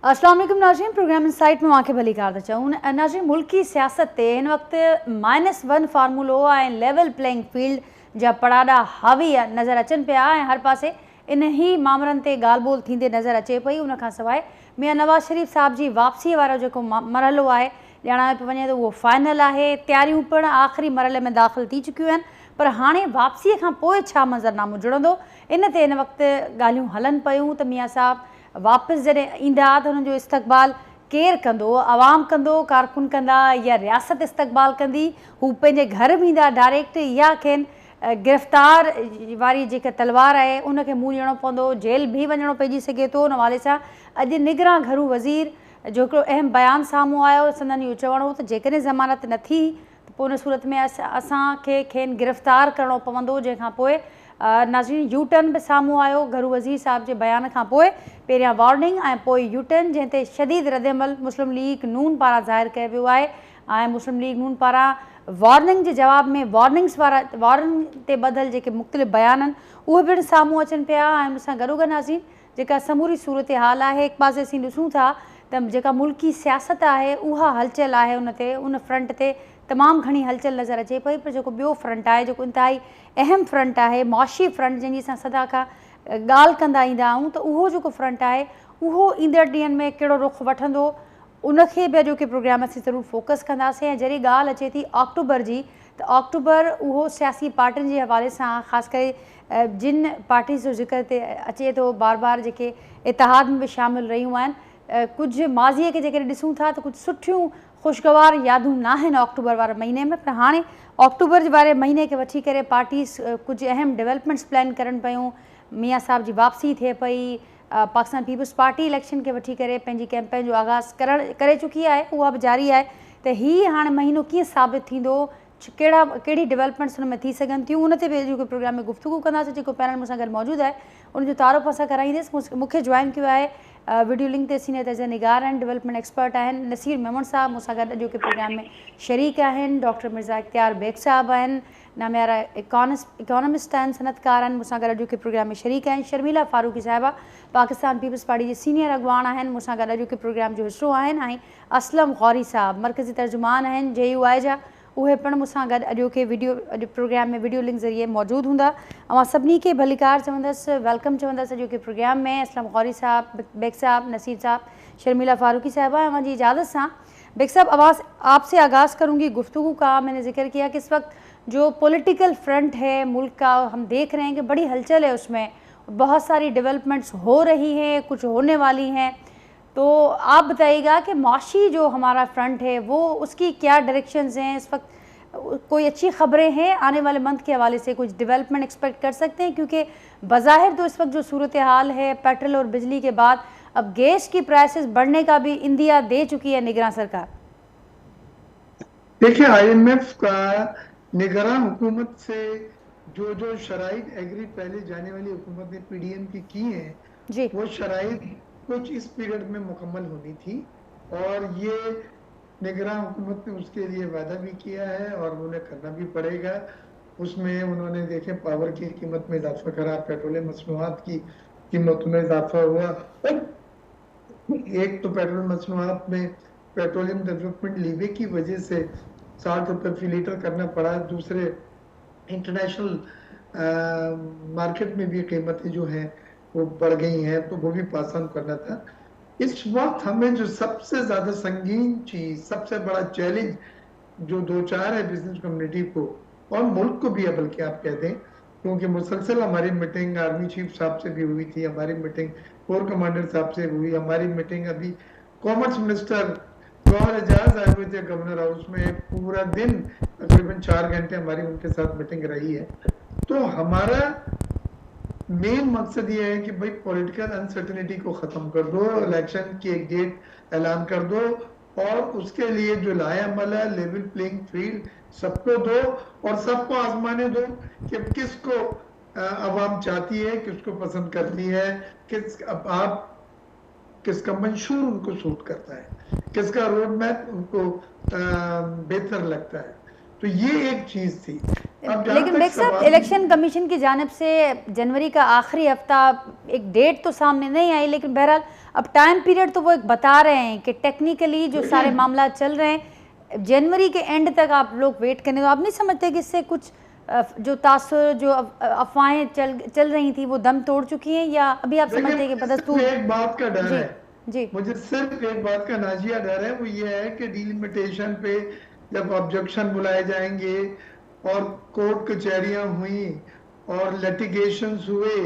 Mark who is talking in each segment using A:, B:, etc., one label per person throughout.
A: अस्सलाम वालेकुम नाज़रीन, प्रोग्राम इनसाइट में आके भली कार चाहूँ नाज़रीन। मुल्की सियासत ते इन वक्त -1 फार्मूलो ऐं लेवल प्लेइंग फील्ड जा पड़ाड़ा हावी नज़र अचन पिया ऐं हर पासे इन ही मामलनि ते ॻाल्हि ॿोल थींदे नज़र अचे पई। उन खां सवाइ मियां नवाज़ शरीफ़ साहब जी वापसी वारो जेको मरहलो आहे ॼाणायो पियो वञे त उहो फाइनल आहे। तयारियूं पिणु आख़िरी मरहले में दाख़िल थी चुकियूं आहिनि, पर हाणे वापसीअ खां पोइ छा मंज़रनामो जुड़ंदो इन ते इन वक़्तु ॻाल्हियूं हलनि पियूं त मियां साहब वापसि जॾहिं ईंदा त हुननि जो इस्तक़बाल केरु कंदो? आवाम कंदो, कारकुन कंदा या रियासत इस्तक़बाल कंदी? हू पंहिंजे घर वेंदा डायरेक्ट या खेनि गिरफ़्तार वारी जेका तलवार आहे उनखे मुंहुं ॾियणो पवंदो, जेल बि वञणो पइजी सघे थो? उन हवाले सां अॼु निगरां घरू वज़ीर जो हिकिड़ो अहम बयानु साम्हूं आयो। संदनि इहो चवणो हो त जेकॾहिं ज़मानत न थी त पोइ उन सूरत में असांखे खेनि गिरफ़्तार करिणो पवंदो। जंहिंखां पोइ नाज़रीन यू टर्न बि साम्हूं आयो घरू वज़ीर साहब जे बयान खां पोइ। पहिरियां वार्निंग ऐं पोइ यू टर्न, जंहिं ते शदीद रद्दमल मुस्लिम लीग नून पारां ज़ाहिर कयो वियो आहे ऐं मुस्लिम लीग नून पारां वार्निंग जे जवाब में वार्निंग ते ॿधल जेके मुख़्तलिफ़ बयान आहिनि उहे पिणु साम्हूं अचनि पिया। ऐं मूंसां गॾोगॾु नाज़रीन जेका समूरी सूरत हाल आहे, हिकु पासे असीं ॾिसूं था त जेका मुल्की सियासत आहे उहा हलचल आहे, उन फ्रंट ते तमामु घणी हलचल नज़र अचे पई। पर जेको ॿियो फ्रंट आहे, जेको इंतिहाई अहम फ्रंट आहे, मुआशी फ्रंट, जंहिंजी असां सदा खां ॻाल्हि कंदा ईंदा आहियूं, त उहो जेको फ्रंट आहे उहो ईंदड़ ॾींहंनि में कहिड़ो रुख़ वठंदो उनखे बि अॼोके प्रोग्राम असीं ज़रूरु फोकस कंदासीं। ऐं जॾहिं ॻाल्हि अचे थी अक्टूबर जी, त अक्टूबर उहो सियासी पार्टियुनि जे हवाले सां ख़ासि करे जिन पार्टीज़ जो ज़िक्र ते अचे थो बार बार, जेके इतिहाद में बि शामिल रहियूं आहिनि, कुझु माज़ीअ खे जेकॾहिं ॾिसूं था त कुझु सुठियूं ख़ुशगवार यादूं न आहिनि अक्टूबर वारे महीने में। पर हाणे अक्टूबर वारे महीने खे वठी करे पार्टीज़ कुझु अहम डेवलपमेंट्स प्लान करनि पियूं। मियाँ साहब जी वापसी थिए पई, पाकिस्तान पीपल्स पार्टी इलेक्शन खे वठी करे पंहिंजी कैंपेन जो आगाज़ करे चुकी आहे, उहा बि जारी आहे। त हीअ हाणे महीनो कीअं साबित थींदो, कहिड़ी डेवलपमेंट्स हुन में थी सघनि थियूं, उन ते बि अॼोके प्रोग्राम में गुफ़्तगू कंदासीं। जेको पैनल मूंसां गॾु मौजूदु आहे उनजो तारुफ़ असां कराईंदसि। मूंखे जॉइन कयो आहे वीडियो लिंक ते सीनियर तज़ निगार आहिनि, डेवलपमेंट एक्सपर्ट आहिनि नसीर मेमन साहब, मूंसां गॾु अॼोके प्रोग्राम में शरीक आहिनि। डॉक्टर मिर्ज़ा इख्तियार बेग साहब आहिनि, नामियारा इकोनॉमिस्ट आहिनि, सनतकार आहिनि, मूंसां गॾु अॼोके प्रोग्राम में शरीक आहिनि। शर्मिला फारूकी साहिबा पाकिस्तान पीपल्स पार्टी जी सीनियर अॻवान आहिनि, मूंसां गॾु अॼोके प्रोग्राम जो हिसो आहिनि। ऐं असलम गौरी साहब मरकज़ी तर्जुमान आहिनि JUI जा, उहे पिणु मूंसां गॾु अॼोके प्रोग्राम में वीडियो लिंक ज़रिए मौजूदु हूंदा। ऐं सभिनी खे भलीकार चवंदसि, वेलकम चवंदसि अॼोके प्रोग्राम में। असलम गौरी साहब, बेग साहब, नसीर साहब, शर्मिला फारूकी साहिबा। हमारी इजाज़त से बेग साहब आपसे आगाज़ करूँगी गुफ्तगू का। मैंने जिक्र किया कि इस वक्त जो पॉलिटिकल फ्रंट है मुल्क का, हम देख रहे हैं कि बड़ी हलचल है, उसमें बहुत सारी डेवलपमेंट्स हो रही हैं, कुछ होने वाली हैं। तो आप बताइएगा कि मुआशी जो हमारा फ्रंट है वो उसकी क्या डायरेक्शंस हैं इस वक्त? कोई अच्छी खबरें हैं आने वाले मंथ के हवाले से? कुछ डेवलपमेंट एक्सपेक्ट कर सकते हैं? क्योंकि बज़ाहिर तो इस वक्त जो सूरत हाल है, पेट्रोल और बिजली के बाद अब गैस की प्राइसेस बढ़ने का भी इंदिया दे चुकी है निगरान सरकार।
B: देखिए, IMF का निगरान हुकूमत से जो शराइत एग्री पहले जाने वाली हुकूमत ने PDM की हैं
A: जी,
B: वो शराइत कुछ इस पीरियड में मुकम्मल होनी थी और ये निगरान हुकूमत ने उसके लिए वादा भी किया है और उन्हें करना भी पड़ेगा। उसमें उन्होंने देखे पावर की कीमत में इजाफा करा, पेट्रोलियम मसनूआत की कीमतों में इजाफा हुआ। एक तो पेट्रोलियम मसनूआत में पेट्रोलियम डेवलपमेंट लीवे की वजह से 60 रुपये फी लीटर करना पड़ा। दूसरे इंटरनेशनल मार्केट में भी कीमतें जो हैं वो बढ़ गई हैं, तो वो भी पास ऑन करना था। इस वक्त हमें जो सबसे ज्यादा संगीन चीज, सबसे बड़ा चैलेंज जो दो चार है बिजनेस कम्युनिटी को और मुल्क को भी है, बल्कि आप कह दें, क्योंकि मुसलसल हमारी मीटिंग आर्मी चीफ साहब से भी हुई थी, हमारी मीटिंग कोर कमांडर साहब से हुई, हमारी मीटिंग अभी कॉमर्स मिनिस्टर गौहर एजाज आए हुए थे गवर्नर हाउस में, पूरा दिन तकरीबन 4 घंटे हमारी उनके साथ मीटिंग रही है। तो हमारा मेन मकसद ये है कि भाई पॉलिटिकल अनसर्टेनिटी को खत्म कर दो, इलेक्शन की एक डेट ऐलान कर दो और उसके लिए जो लाएअमल है लेवल प्लेइंग फील्ड सबको दो और सबको आजमाने दो कि किसको अवाम चाहती है, किसको पसंद करती है, किसका मंशूर उनको सूट करता है, किसका रोड मैप उनको बेहतर लगता है। तो ये एक चीज थी। अब जहाँ
A: लेकिन
B: तक
A: बेग साहब,
B: सवाल
A: इलेक्शन कमीशन की जानिब से जनवरी का आखिरी हफ्ता, एक डेट तो सामने नहीं आई, लेकिन बहरहाल अब टाइम पीरियड तो वो एक बता रहे हैं कि टेक्निकली जो सारे
B: देखिए,
A: मामला चल रहे हैं जनवरी के एंड तक आप लोग वेट करें। तो आप नहीं समझते कि इससे कुछ जो तासुर, जो अफवाहें चल रही थी वो दम तोड़ चुकी हैं, या अभी आप
B: देखिए
A: समझते हैं कि
B: मुझे सिर्फ
A: बदस्तूर?
B: एक बात का डर
A: जी
B: है,
A: जी
B: मुझे सिर्फ एक बात का नाजिया डर है, वो ये है कि डिलिमिटेशन पे जब ऑब्जेक्शन बुलाए जाएंगे और कोर्ट कचहरियां हुई और लिटिगेशंस हुए,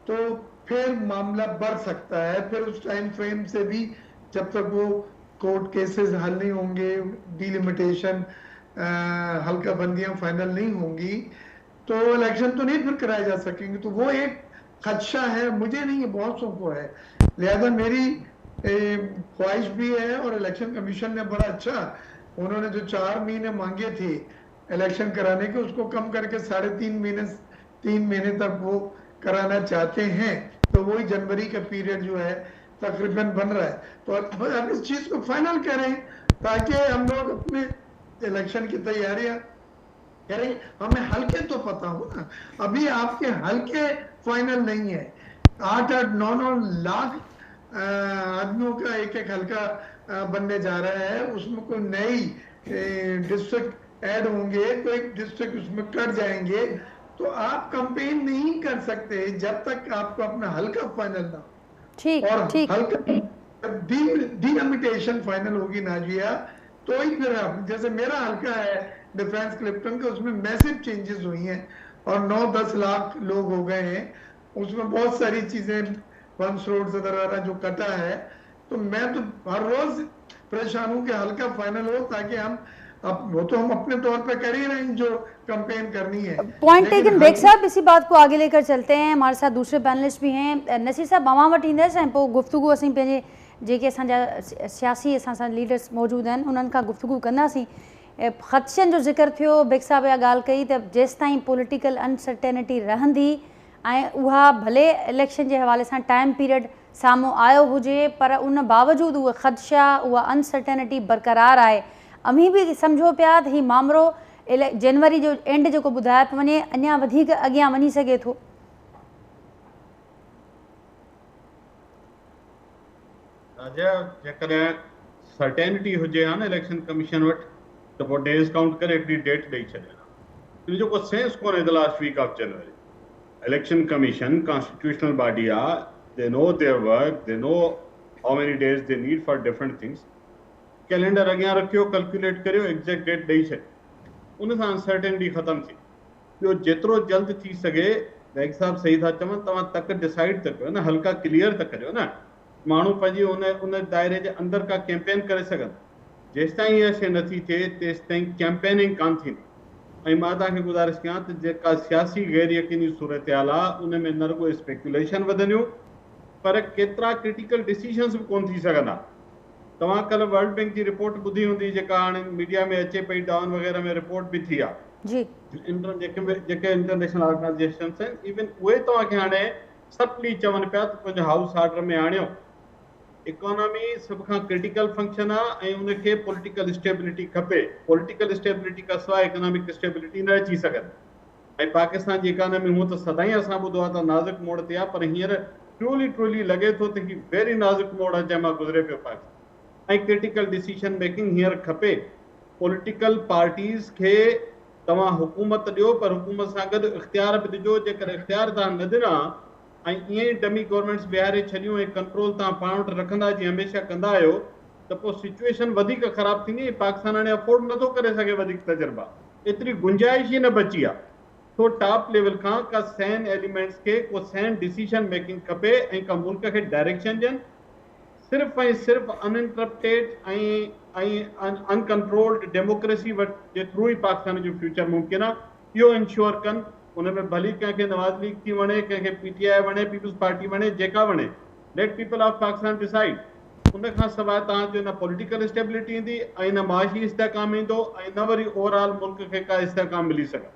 B: तो फिर मामला बढ़ सकता है। फिर उस टाइम फ्रेम से भी, जब तक वो कोर्ट केसेस हल नहीं होंगे, डिलिमिटेशन हल्का बंदियां फाइनल नहीं होंगी, तो इलेक्शन तो नहीं फिर कराए जा सकेंगे। तो वो एक खदशा है, मुझे नहीं है, बहुत को है। लिहाजा मेरी ख्वाहिश भी है, और इलेक्शन कमीशन ने बड़ा अच्छा, उन्होंने जो 4 महीने मांगे थे इलेक्शन कराने के, उसको कम करके 3.5 महीने, 3 महीने तक वो कराना चाहते हैं। तो वही जनवरी का पीरियड जो है तकरीबन बन रहा है। तो अब इस चीज को फाइनल करें ताकि हम लोग अपने इलेक्शन की तैयारियां करें। हमें हल्के तो पता हो ना, अभी आपके हल्के फाइनल नहीं है। 8-8, 9-9 लाख आदमियों का एक एक हल्का बनने जा रहा है, उसमें कोई नई डिस्ट्रिक्ट ऐड होंगे, कोई डिस्ट्रिक्ट उसमें कट जाएंगे। तो आप कंपेन नहीं कर सकते जब तक आपको अपना हल्का फाइनल ना हो।
A: ठीक
B: और
A: ठीक।
B: हल्का डिलिमिटेशन फाइनल होगी नाजिया, तो ही फिर आप, जैसे मेरा हल्का है डिफेंस क्लिफ्टन का, उसमें मैसिव चेंजेस हुई हैं और 9-10 लाख लोग हो गए हैं। उसमें बहुत सारी चीजें, वंश रोड वगैरह जो कटा है। तो मैं तो हर रोज परेशान हूं कि हल्का फाइनल हो, ताकि हम, अब वो तो हम अपने तौर पे कर ही रहे हैं जो कंपेन करनी है,
A: पॉइंट
B: लेकिन
A: टेकन बेग
B: हल्का
A: साहब, इसी बात को आगे लेकर चलते हैं। हमारे साथ दूसरे पैनलिस्ट भी हैं। नसीर साहब, अवां वटि ईंदसि ऐं पोइ गुफ्तगू असीं पंहिंजे जेके असांजा सियासी असां सां लीडर्स मौजूदु आहिनि उन्हनि खां गुफ्तगू कंदासीं। ख़दशनि जो ज़िक्र थियो, बेग साहब इहा ॻाल्हि कई त जेसिताईं पॉलिटिकल अनसर्टेनिटी रहंदी ऐं उहा भले इलेक्शन जे हवाले सां टाइम पीरियड साम्हूं आयो हुजे, पर उन बावजूदि उहा ख़दशा, उहा अनसर्टेनिटी बरक़रार आहे। अमी बि सम्झो पिया त हीउ मामिलो जनवरी जो एंड जेको ॿुधाए पियो वञे, अञा वधीक अॻियां वञी सघे थो।
C: जेकॾहिं सर्टेनिटी हुजे हा न इलेक्शन कमीशन वटि, त पोइ डेज़ काउंट करे हिकिड़ी डेट ॾेई छॾे हा। इन जो को सेंस कोन्हे the last week of January. Election commission constitutional body आहे, they know their work, they know how many days they need for different things. Calendar अॻियां रखियो, कैलकुलेट करियो, एग्जैक्ट डेट ॾेई छॾी, उन सां अनसर्टेनिटी ख़तमु थी। ॿियो जेतिरो जल्द थी सघे, बैग साहब सही था चवनि, तव्हां तक डिसाइड त कयो न, हल्का क्लियर त करियो न, माण्हू पंहिंजी उन दायरे जे अंदरि का कैंपेन करे सघनि। जेसिताईं इहा शइ नथी थिए तेसिताईं कैंपेनिंग कान थींदी। ऐं मां तव्हांखे गुज़ारिश कयां त जेका सियासी गैर यकीनी सूरत हाल आहे, उन में न रुॻो स्पेकुलेशन वधंदियूं, पर केतिरा क्रिटिकल डिसीजन्स बि कोन थी सघंदा। तव्हां कल्ह वर्ल्ड बैंक जी रिपोर्ट ॿुधी हूंदी, जेका हाणे मीडिया में अचे पई, डाउन वग़ैरह में रिपोर्ट बि थी आहे
A: जी।
C: जेके इंटरनेशनल ऑर्गेनाइजेशन्स आहिनि, इवन उहे तव्हांखे हाणे सटली चवनि पिया त पंहिंजो हाउस ऑर्डर में आणियो। इकोनॉमी सभ खां क्रिटिकल फंक्शन आहे ऐं उनखे पॉलिटिकल स्टेबिलिटी खपे। पॉलिटिकल स्टेबिलिटी खां सवाइ इकोनॉमिक स्टेबिलिटी न अची सघंदी। ऐं पाकिस्तान जी इकोनॉमी हूअं त सदाईं असां ॿुधो आहे त नाज़ुक मोड़ ते आहे, पर हींअर ट्रूली लॻे थो त ही वेरी नाज़ुक मोड़ आहे जंहिं मां गुज़रे पियो पाकिस्तान। ऐं क्रिटिकल डिसीजन मेकिंग हींअर खपे। पॉलिटिकल पार्टीज़ खे तव्हां हुकूमत ॾियो, पर हुकूमत सां गॾु इख़्तियार बि ॾिजो। जेकर इख़्तियार तव्हां न ॾिना ऐं ईअं ई डमी गवर्नमेंट्स बीहारे छॾियूं ऐं कंट्रोल तव्हां पाण वटि रखंदा जीअं हमेशह कंदा आहियो, त पोइ सिचुएशन वधीक ख़राब थींदी। पाकिस्तान हाणे अफोर्ड नथो करे सघे वधीक तजुर्बा, एतिरी गुंजाइश ई न बची आहे। तो टॉप लेवल खां का सैन एलिमेंट्स खे को सैन डिसीजन मेकिंग खपे ऐं का मुल्क खे डायरेक्शन ॾियनि। सिर्फ़ ऐं सिर्फ़ अनइंटरप्टेड ऐं अनकंट्रोल्ड डेमोक्रेसी जे थ्रू ई पाकिस्तान जो फ्यूचर मुमकिन आहे। इहो इंश्योर कनि। उन में भली कंहिंखे नवाज़ लीग थी वणे, कंहिंखे PTI वणे, पीपल्स पार्टी वणे, जेका वणे, let people of Pakistan decide. उन खां सवाइ तव्हांजो न पॉलिटिकल स्टेबिलिटी ईंदी ऐं न माशी इस्तेहकाम ईंदो ऐं न वरी ओवरऑल मुल्क खे का इस्तेहकाम मिली सघे।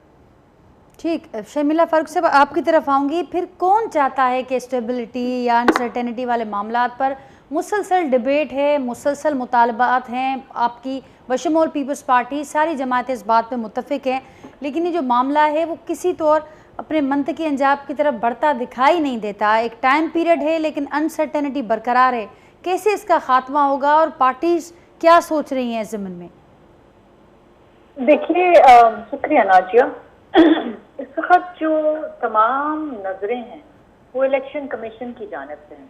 A: ठीक, शर्मिला फारूक साहब आपकी तरफ आऊँगी। फिर कौन चाहता है कि स्टेबिलिटी या अनसर्टेनिटी वाले मामलात पर मुसलसल डिबेट है, मुसलसल मुतालबात हैं, आपकी बशमूल पीपल्स पार्टी सारी जमातें इस बात पे मुत्तफिक हैं, लेकिन ये जो मामला है वो किसी तौर अपने मंतकी अंजाम की तरफ बढ़ता दिखाई नहीं देता। एक टाइम पीरियड है लेकिन अनसर्टेनिटी बरकरार है। कैसे इसका खात्मा होगा और पार्टीज क्या सोच रही हैं इस ज़मन में?
D: देखिए, शुक्रिया नाजिया। इस वक्त जो तमाम नजरें हैं वो इलेक्शन कमीशन की जानिब से हैं।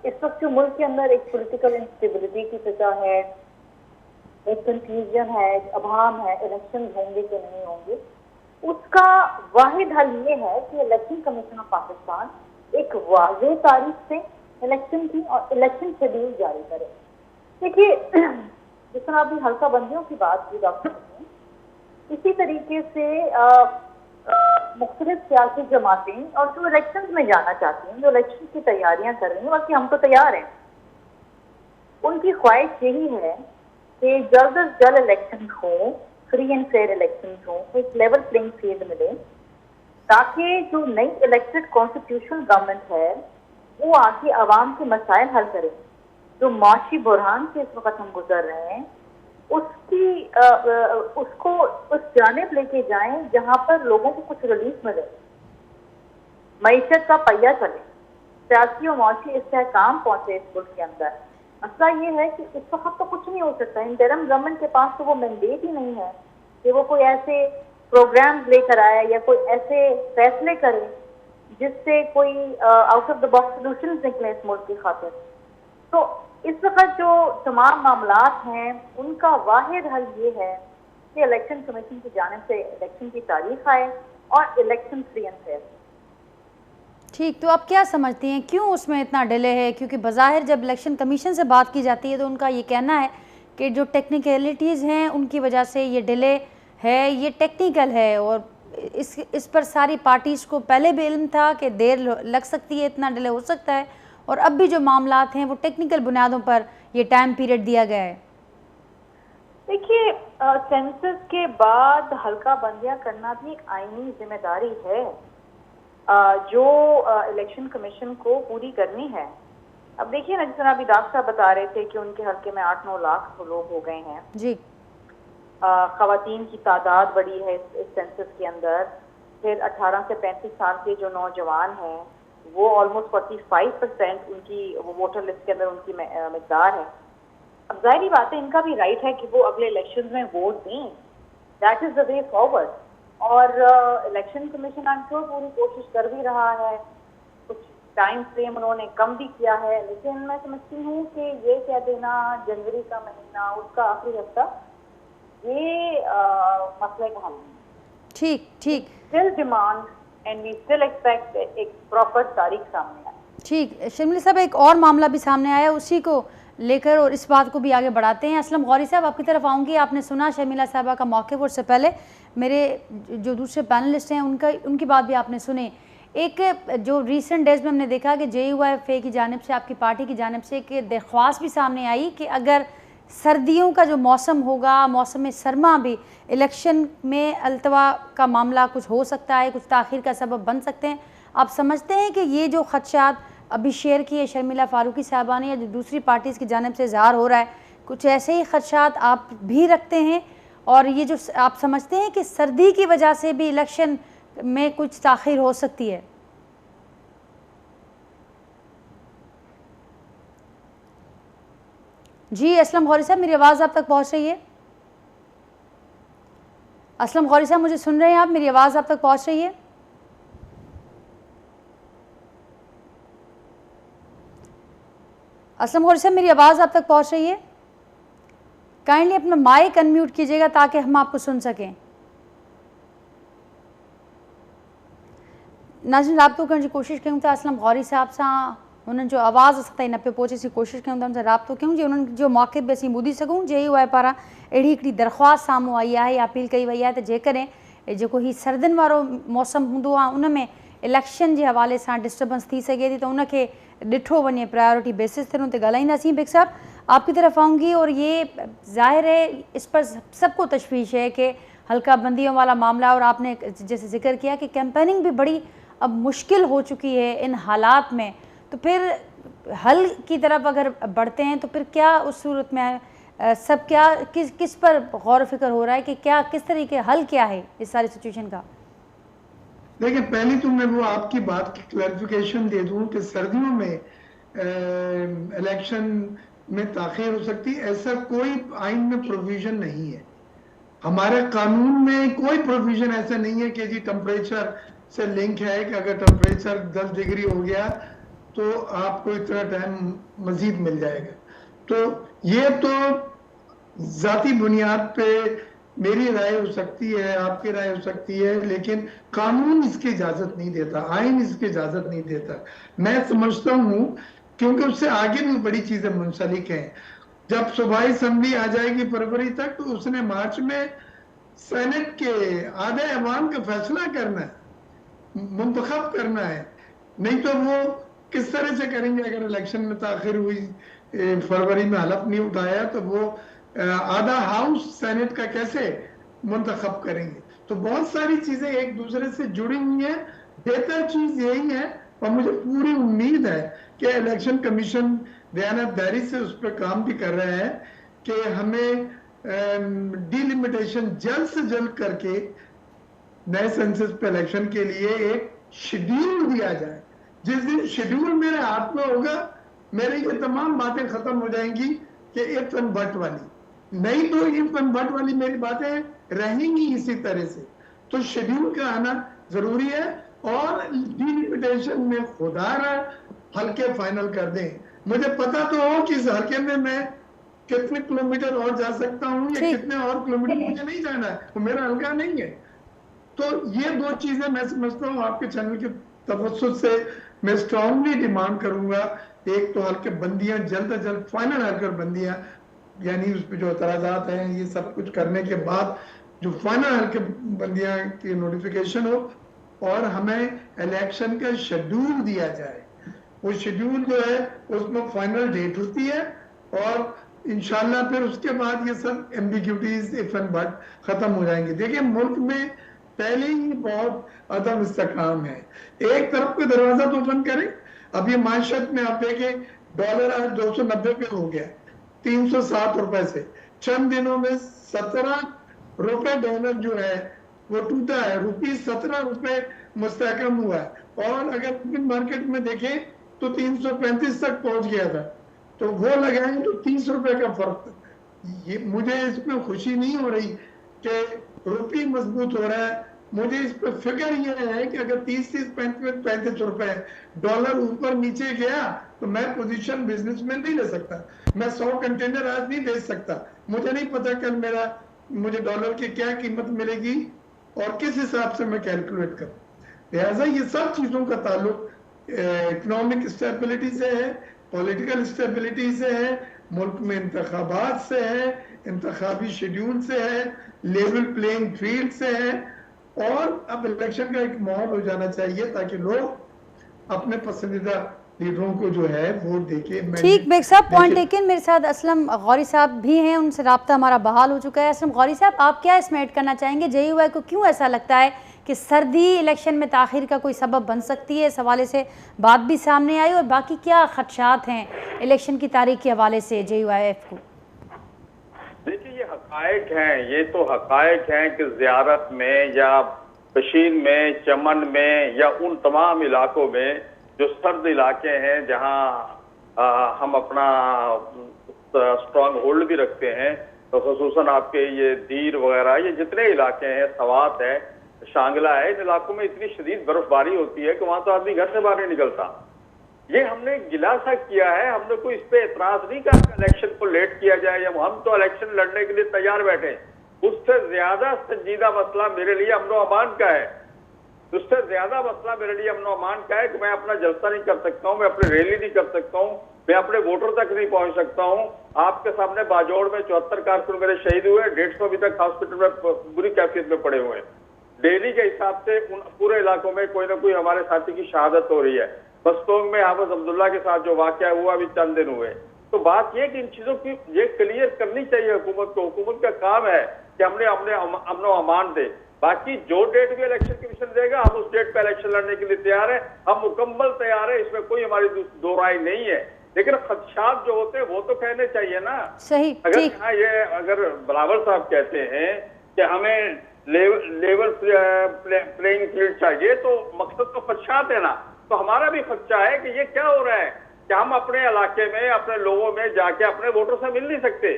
D: इस वक्त जो मुल्क के अंदर एक पॉलिटिकल इंस्टेबिलिटी की फिजा है, एक कंफ्यूजन है, अभाम है, इलेक्शन होंगे कि नहीं होंगे, उसका वाहिद हल ये है कि इलेक्शन कमीशन ऑफ पाकिस्तान एक वाज़ेह तारीख से इलेक्शन की और इलेक्शन शेड्यूल जारी करे। देखिए, जिस तरह अभी हल्का बंदियों की बात की डॉक्टर ने, इसी तरीके से मुख्तलिफ सियासी जमातें और जो इलेक्शन में जाना चाहती हैं, जो इलेक्शन की तैयारियां कर रही हैं, बाकी हम तो तैयार हैं, उनकी ख्वाहिश यही है कि जल्द अज जल्द इलेक्शन हो, फ्री एंड फेयर इलेक्शन हो, एक लेवल प्लेइंग फील्ड मिले, ताकि जो नई इलेक्टेड कॉन्स्टिट्यूशनल गवर्नमेंट है वो आके आवाम के मसाइल हल करे। जो माशी बुरहान से इस वक्त हम गुजर रहे हैं उसको उस जानिब लेके जाएं जहां पर लोगों को कुछ रिलीफ मिले, मईशत का पहिया चले, सियासी और माशी इस्तेहकाम पहुंचे इस मुल्क के अंदर। मसला ये है कि इस वक्त तो कुछ नहीं हो सकता। इंटरिम गवर्नमेंट के पास तो वो मैंडेट ही नहीं है कि वो कोई ऐसे प्रोग्राम्स लेकर आए या कोई ऐसे फैसले करे जिससे कोई out of the box solution निकले इस मुल्क की खातिर। तो इस वक्त जो तमाम मामलात हैं उनका वाहिद हल ये है कि इलेक्शन कमीशन की जानिब से इलेक्शन की तारीख आए और इलेक्शन फ्री एंड फेयर।
A: ठीक, तो आप क्या समझती हैं क्यों उसमें इतना डिले है? क्योंकि बज़ाहिर जब इलेक्शन कमीशन से बात की जाती है तो उनका ये कहना है कि जो टेक्निकलिटीज़ हैं उनकी वजह से ये डिले है, ये टेक्निकल है, और इस पर सारी पार्टीज़ को पहले भी इल्म था कि देर लग सकती है, इतना डिले हो सकता है, और अब भी जो मामलात हैं वो टेक्निकल बुनियादों पर ये टाइम पीरियड दिया गया है।
D: देखिए, सेंसस के बाद हल्का बंदियां करना भी एक आईनी जिम्मेदारी है जो इलेक्शन कमीशन को पूरी करनी है। अब देखिए ना, जिस तरह अभी डॉक्टर साहब बता रहे थे कि उनके हल्के में 8-9 लाख लोग हो गए हैं
A: जी।
D: खवातीन की तादाद बढ़ी है इस सेंसस के अंदर। फिर 18 से 35 साल के जो नौजवान हैं वो ऑलमोस्ट 45% उनकी वोटर लिस्ट के अंदर उनकी मिकदार है। अब जाहिर बात है इनका भी राइट है कि वो अगले इलेक्शन में वोट दें, that is the way forward. और election commission I am sure पूरी कोशिश कर भी रहा है, कुछ टाइम फ्रेम उन्होंने कम भी किया है, लेकिन मैं समझती हूँ कि ये कह देना जनवरी का महीना, उसका आखिरी हफ्ता, ये मसले का हल नहीं।
A: ठीक ठीक,
D: still demand and we still expect एक प्रॉपर तारीख सामने आए।
A: ठीक, शर्मिला साहब एक और मामला भी सामने आया, उसी को लेकर और इस बात को भी आगे बढ़ाते हैं। असलम गौरी साहब, आपकी तरफ आऊँगी। आपने सुना शर्मिला साहबा का मौक़िफ़, और उससे पहले मेरे जो दूसरे पैनलिस्ट हैं उनकी बात भी आपने सुनी। एक जो रिसेंट डेज़ में हमने देखा कि JUIFA की जानिब से, आपकी पार्टी की जानिब से एक दरख्वास्त भी सामने आई कि अगर सर्दियों का जो मौसम होगा, मौसम सरमा भी इलेक्शन में अल्तवा का मामला कुछ हो सकता है, कुछ ताख़ीर का सबब बन सकते हैं। आप समझते हैं कि ये जो खदशात अभी शेयर किए शर्मिला फारूकी साहबा ने या जो दूसरी पार्टीज़ की जानिब से इज़हार हो रहा है, कुछ ऐसे ही खदशात आप भी रखते हैं? और ये जो आप समझते हैं कि सर्दी की वजह से भी इलेक्शन में कुछ ताख़ीर हो सकती है? जी असलम गौरी साहब, मेरी आवाज़ आप तक पहुंच रही है? असलम गौरी साहब, मुझे सुन रहे हैं आप? मेरी आवाज़ आप तक पहुंच रही है? असलम गौरी साहब, मेरी आवाज़ आप तक पहुंच रही है? काइंडली अपना माइक अनम्यूट कीजिएगा ताकि हम आपको सुन सकें। नाज़रीन, राब्तो करण जी कोशिश कयूं था असलम गौरी साहब सां, उन्हनि जो आवाज़ असां ताईं न पियो पहुचे, असीं कोशिश कयूं था उन सां राब्तो कयूं जे उन्हनि जो मौक़िफ़ बि असीं ॿुधी सघूं। JUI पारां अहिड़ी हिकिड़ी दरख़्वास्त साम्हूं आई आहे, अपील कई वई आहे त जेकॾहिं जेको ही सर्दियुनि वारो मौसम हूंदो आहे उन में इलेक्शन जे हवाले सां डिस्टर्बेंस थी सघे थी, तो उनखे ॾिठो वञे प्रायोरिटी बेसिस ते। उन ते ॻाल्हाईंदासीं। बिग साहब, आपकी तरफ आऊँगी, और ये ज़ाहिर है इस पर सबको तशवीश है कि हल्का बंदियों वाला मामला, और आपने जैसे जिक्र किया कि कैंपेनिंग भी बड़ी अब मुश्किल हो चुकी है इन हालात में, तो फिर हल की तरफ अगर बढ़ते हैं तो फिर क्या उस सूरत में सब क्या किस पर गौर फिक्र हो रहा है कि क्या किस तरीके हल क्या है इस सारी सिचुएशन का?
B: देखिए, पहले तो मैं वो आपकी बात की क्लैरिफिकेशन दे दूं कि सर्दियों में इलेक्शन में ताखीर हो सकती है, ऐसा कोई आइन में प्रोविजन नहीं है। हमारे कानून में कोई प्रोविजन ऐसा नहीं है कि जी टेम्परेचर से लिंक है कि अगर टेम्परेचर 10 डिग्री हो गया तो आपको इतना टाइम मजीद मिल जाएगा। तो ये तो जाती बुनियाद पे मेरी राय हो सकती है, आपकी राय हो सकती है, लेकिन कानून इसकी इजाजत नहीं देता, आइन इसकी इजाजत नहीं देता। मैं समझता हूँ क्योंकि उससे आगे भी बड़ी चीजें मुंसलिक हैं। जब सूबाई असेंबली आ जाएगी फरवरी तक तो उसने मार्च में सेनेट के आधे ऐवान का फैसला करना है, मुंतखब करना है। नहीं तो वो किस तरह से करेंगे? अगर इलेक्शन में ताखिर हुई, फरवरी में हलफ नहीं उठाया, तो वो आधा हाउस सेनेट का कैसे मुंतखब करेंगे? तो बहुत सारी चीजें एक दूसरे से जुड़ी हुई हैं। बेहतर चीज यही है और मुझे पूरी उम्मीद है कि इलेक्शन कमीशन दयानतदारी से उस पर काम भी कर रहे हैं कि हमें डिलिमिटेशन जल्द से जल्द करके नए सेंसस पे इलेक्शन के लिए एक शेड्यूल दिया जाए। जिस दिन शेड्यूल मेरे हाथ में होगा, मेरे ये तमाम बातें खत्म हो जाएंगी कि इफ एंड बट वाली। नहीं तो इफ एंड बट वाली मेरी बातें रहेंगी इसी तरह से। तो शेड्यूल का आना जरूरी है और डिलिमिटेशन में खुदारा हल्के फाइनल कर दें। मुझे पता तो हो कि इस हल्के में मैं कितने किलोमीटर और जा सकता हूँ या कितने और किलोमीटर मुझे नहीं जाना है, वो मेरा हल्का नहीं है। तो ये दो चीजें मैं समझता हूँ आपके चैनल के तवज्जुह से मैं स्ट्रांगली डिमांड करूंगा। एक तो हल्के बंदियां जल्द से जल्द फाइनल हल्के बंदियां, यानी उस पर जो एतराजात हैं ये सब कुछ करने के बाद जो फाइनल हल्के बंदियां की नोटिफिकेशन हो और हमें इलेक्शन का शेड्यूल दिया जाए। वो शेड्यूल जो है उसमें फाइनल डेट होती है और इंशाल्लाह फिर उसके बाद ये सब एम्बिग्यूटीज इफ एंड बट खत्म हो जाएंगे। देखिए, मुल्क में पहले ही बहुत अदम इस्तेकाम है। एक तरफ का दरवाजा तो ओपन करें। अभी माशत में आप देखें डॉलर आज 290 पे हो गया, 307 रुपए से। चंद दिनों में 17 रुपए डॉलर जो है वो टूटा है, रुपी 17 रुपए मुस्तहकम हुआ है। और अगर ओपन मार्केट में देखें तो 335 तक पहुंच गया था। तो वो लगाएं तो 30 रुपए का फर्क। ये मुझे इसमें खुशी नहीं हो रही कि रुपी मजबूत हो रहा है। मुझे इस पर फिक्र ये है कि अगर 30-35 रुपए डॉलर ऊपर नीचे गया तो मैं पोजीशन बिजनेस में नहीं ले सकता। मैं 100 कंटेनर आज नहीं बेच सकता। मुझे नहीं पता कल मुझे डॉलर की क्या कीमत मिलेगी और किस हिसाब से मैं कैलकुलेट करूं। लिहाजा ये सब चीजों का ताल्लुक इकोनॉमिक स्टेबिलिटी से है, पॉलिटिकल स्टेबिलिटी से है, मुल्क में इंतखाबात से है, इंतखाबी शेड्यूल से है, लेवल प्लेइंग फील्ड से है और अब इलेक्शन का एक माहौल हो जाना चाहिए ताकि लोग अपने पसंदीदा लीडरों को जो है वोट देके।
A: ठीक बेग साहब, पॉइंट टेकन। मेरे साथ असलम गौरी साहब भी हैं, उनसे राब्ता हमारा बहाल हो चुका है। असलम गौरी साहब, आप क्या इसमें ऐड करना चाहेंगे? JUI को क्यों ऐसा लगता है कि सर्दी इलेक्शन में ताखिर का कोई सबब बन सकती है? इस हवाले से बात भी सामने आई और बाकी क्या खदशात हैं इलेक्शन की तारीख के हवाले से JUIF को?
E: देखिए, ये हकायक हैं, ये तो हकायक हैं कि ज़ियारत में या कशीन में, चमन में या उन तमाम इलाकों में जो सर्द इलाके हैं जहां हम अपना स्ट्रॉन्ग होल्ड भी रखते हैं, तो ख़ुसूसन आपके ये दीर वगैरह, ये जितने इलाके हैं, सवात है, शांगला है, इन इलाकों में इतनी शदीद बर्फबारी होती है कि वहां तो आदमी घर से बाहर नहीं निकलता। ये हमने गिलासा किया है, हमने कोई इस पे एतराज नहीं कहा कि इलेक्शन को लेट किया जाए या हम तो इलेक्शन लड़ने के लिए तैयार बैठे। उससे ज्यादा संजीदा मसला मेरे लिए अमन व अमान का है। उससे ज्यादा मसला मेरे लिए अमन व अमान का है कि मैं अपना जलसा नहीं कर सकता हूँ, मैं अपनी रैली नहीं कर सकता हूँ, मैं अपने वोटर तक नहीं पहुंच सकता हूँ। आपके सामने बाजौड़ में 74 कारकुन मेरे शहीद हुए, 150 अभी तक हॉस्पिटल में बुरी कैफियत में पड़े हुए हैं। डेली के हिसाब से उन पूरे इलाकों में कोई ना कोई हमारे साथी की शहादत हो रही है। बस्तोंग में हाफिज अब्दुल्ला के साथ जो वाकया हुआ अभी चंद दिन हुए। तो बात यह कि इन चीजों की ये क्लियर करनी चाहिए हुकूमत को। हुकूमत का काम है कि हमने अमन व अमान दे। बाकी जो डेट भी इलेक्शन कमीशन देगा हम उस डेट पे इलेक्शन लड़ने के लिए तैयार है, हम मुकम्मल तैयार है, इसमें कोई हमारी दो राय नहीं है। लेकिन खदशात जो होते हैं वो तो कहने चाहिए ना।
A: सही,
E: अगर
A: ठीक।
E: यहाँ ये अगर बिलावल साहब कहते हैं कि हमें लेवल प्लेइंग फील्ड चाहिए, तो मकसद तो खदशात है ना। तो हमारा भी खदशा है कि ये क्या हो रहा है कि हम अपने इलाके में अपने लोगों में जाके अपने वोटर से मिल नहीं सकते,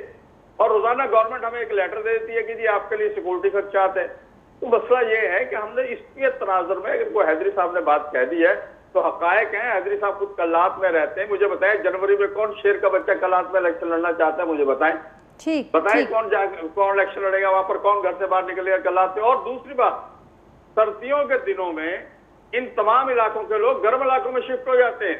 E: और रोजाना गवर्नमेंट हमें एक लेटर दे देती है कि जी आपके लिए सिक्योरिटी खदशात है। तो मसला ये है कि हमने इसके तनाजुर में, अगर कोई हैदरी साहब ने बात कह दी है तो हकायक है। हैदरी साहब खुद कल्लात में रहते हैं, मुझे बताएं जनवरी में कौन शेर का बच्चा कल्लात में इलेक्शन लड़ना चाहता है, मुझे बताएं।
A: ठीक,
E: बताएं
A: ठीक।
E: कौन इलेक्शन लड़ेगा वहां पर, कौन घर से बाहर निकलेगा कल्लात से। और दूसरी बात, सर्दियों के दिनों में इन तमाम इलाकों के लोग गर्म इलाकों में शिफ्ट हो जाते हैं।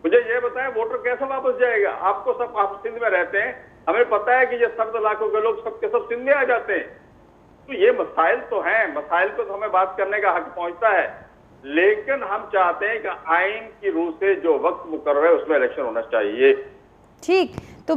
E: मुझे ये बताएं वोटर कैसे वापस जाएगा? आपको सब, आप सिंध में रहते हैं, हमें पता है कि ये सर्द इलाकों के लोग सबके सब सिंध में आ जाते हैं। तो ये मसाइल तो हैं, मसाइल को तो हमें बात करने का हक पहुंचता है, लेकिन हम चाहते हैं कि आइन की रूह से जो वक्त मुकर्रर है उसमें इलेक्शन होना चाहिए।
A: ठीक। तो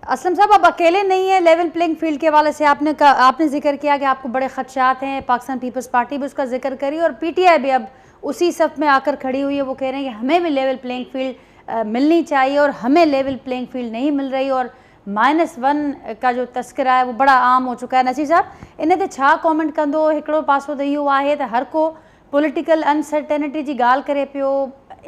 A: असलम साहब, अब अकेले नहीं है लेवल प्लेइंग फील्ड के हवाले से। आपने जिक्र किया कि आपको बड़े खदशात हैं, पाकिस्तान पीपल्स पार्टी भी उसका जिक्र करी और पीटीआई भी अब उसी सफ में आकर खड़ी हुई है। वो कह रहे हैं कि हमें भी लेवल प्लेइंग फील्ड मिलनी चाहिए और हमें लेवल प्लेइंग फील्ड नहीं मिल रही, और -1 का जो तस्करा है वो बड़ा आम हो चुका है। नसीर साहब, इन ते छा कॉमेंट कंदो? हिकिड़ो पासो त इहो आहे त हर को पॉलिटिकल अनसर्टेनिटी जी ॻाल्हि करे पियो,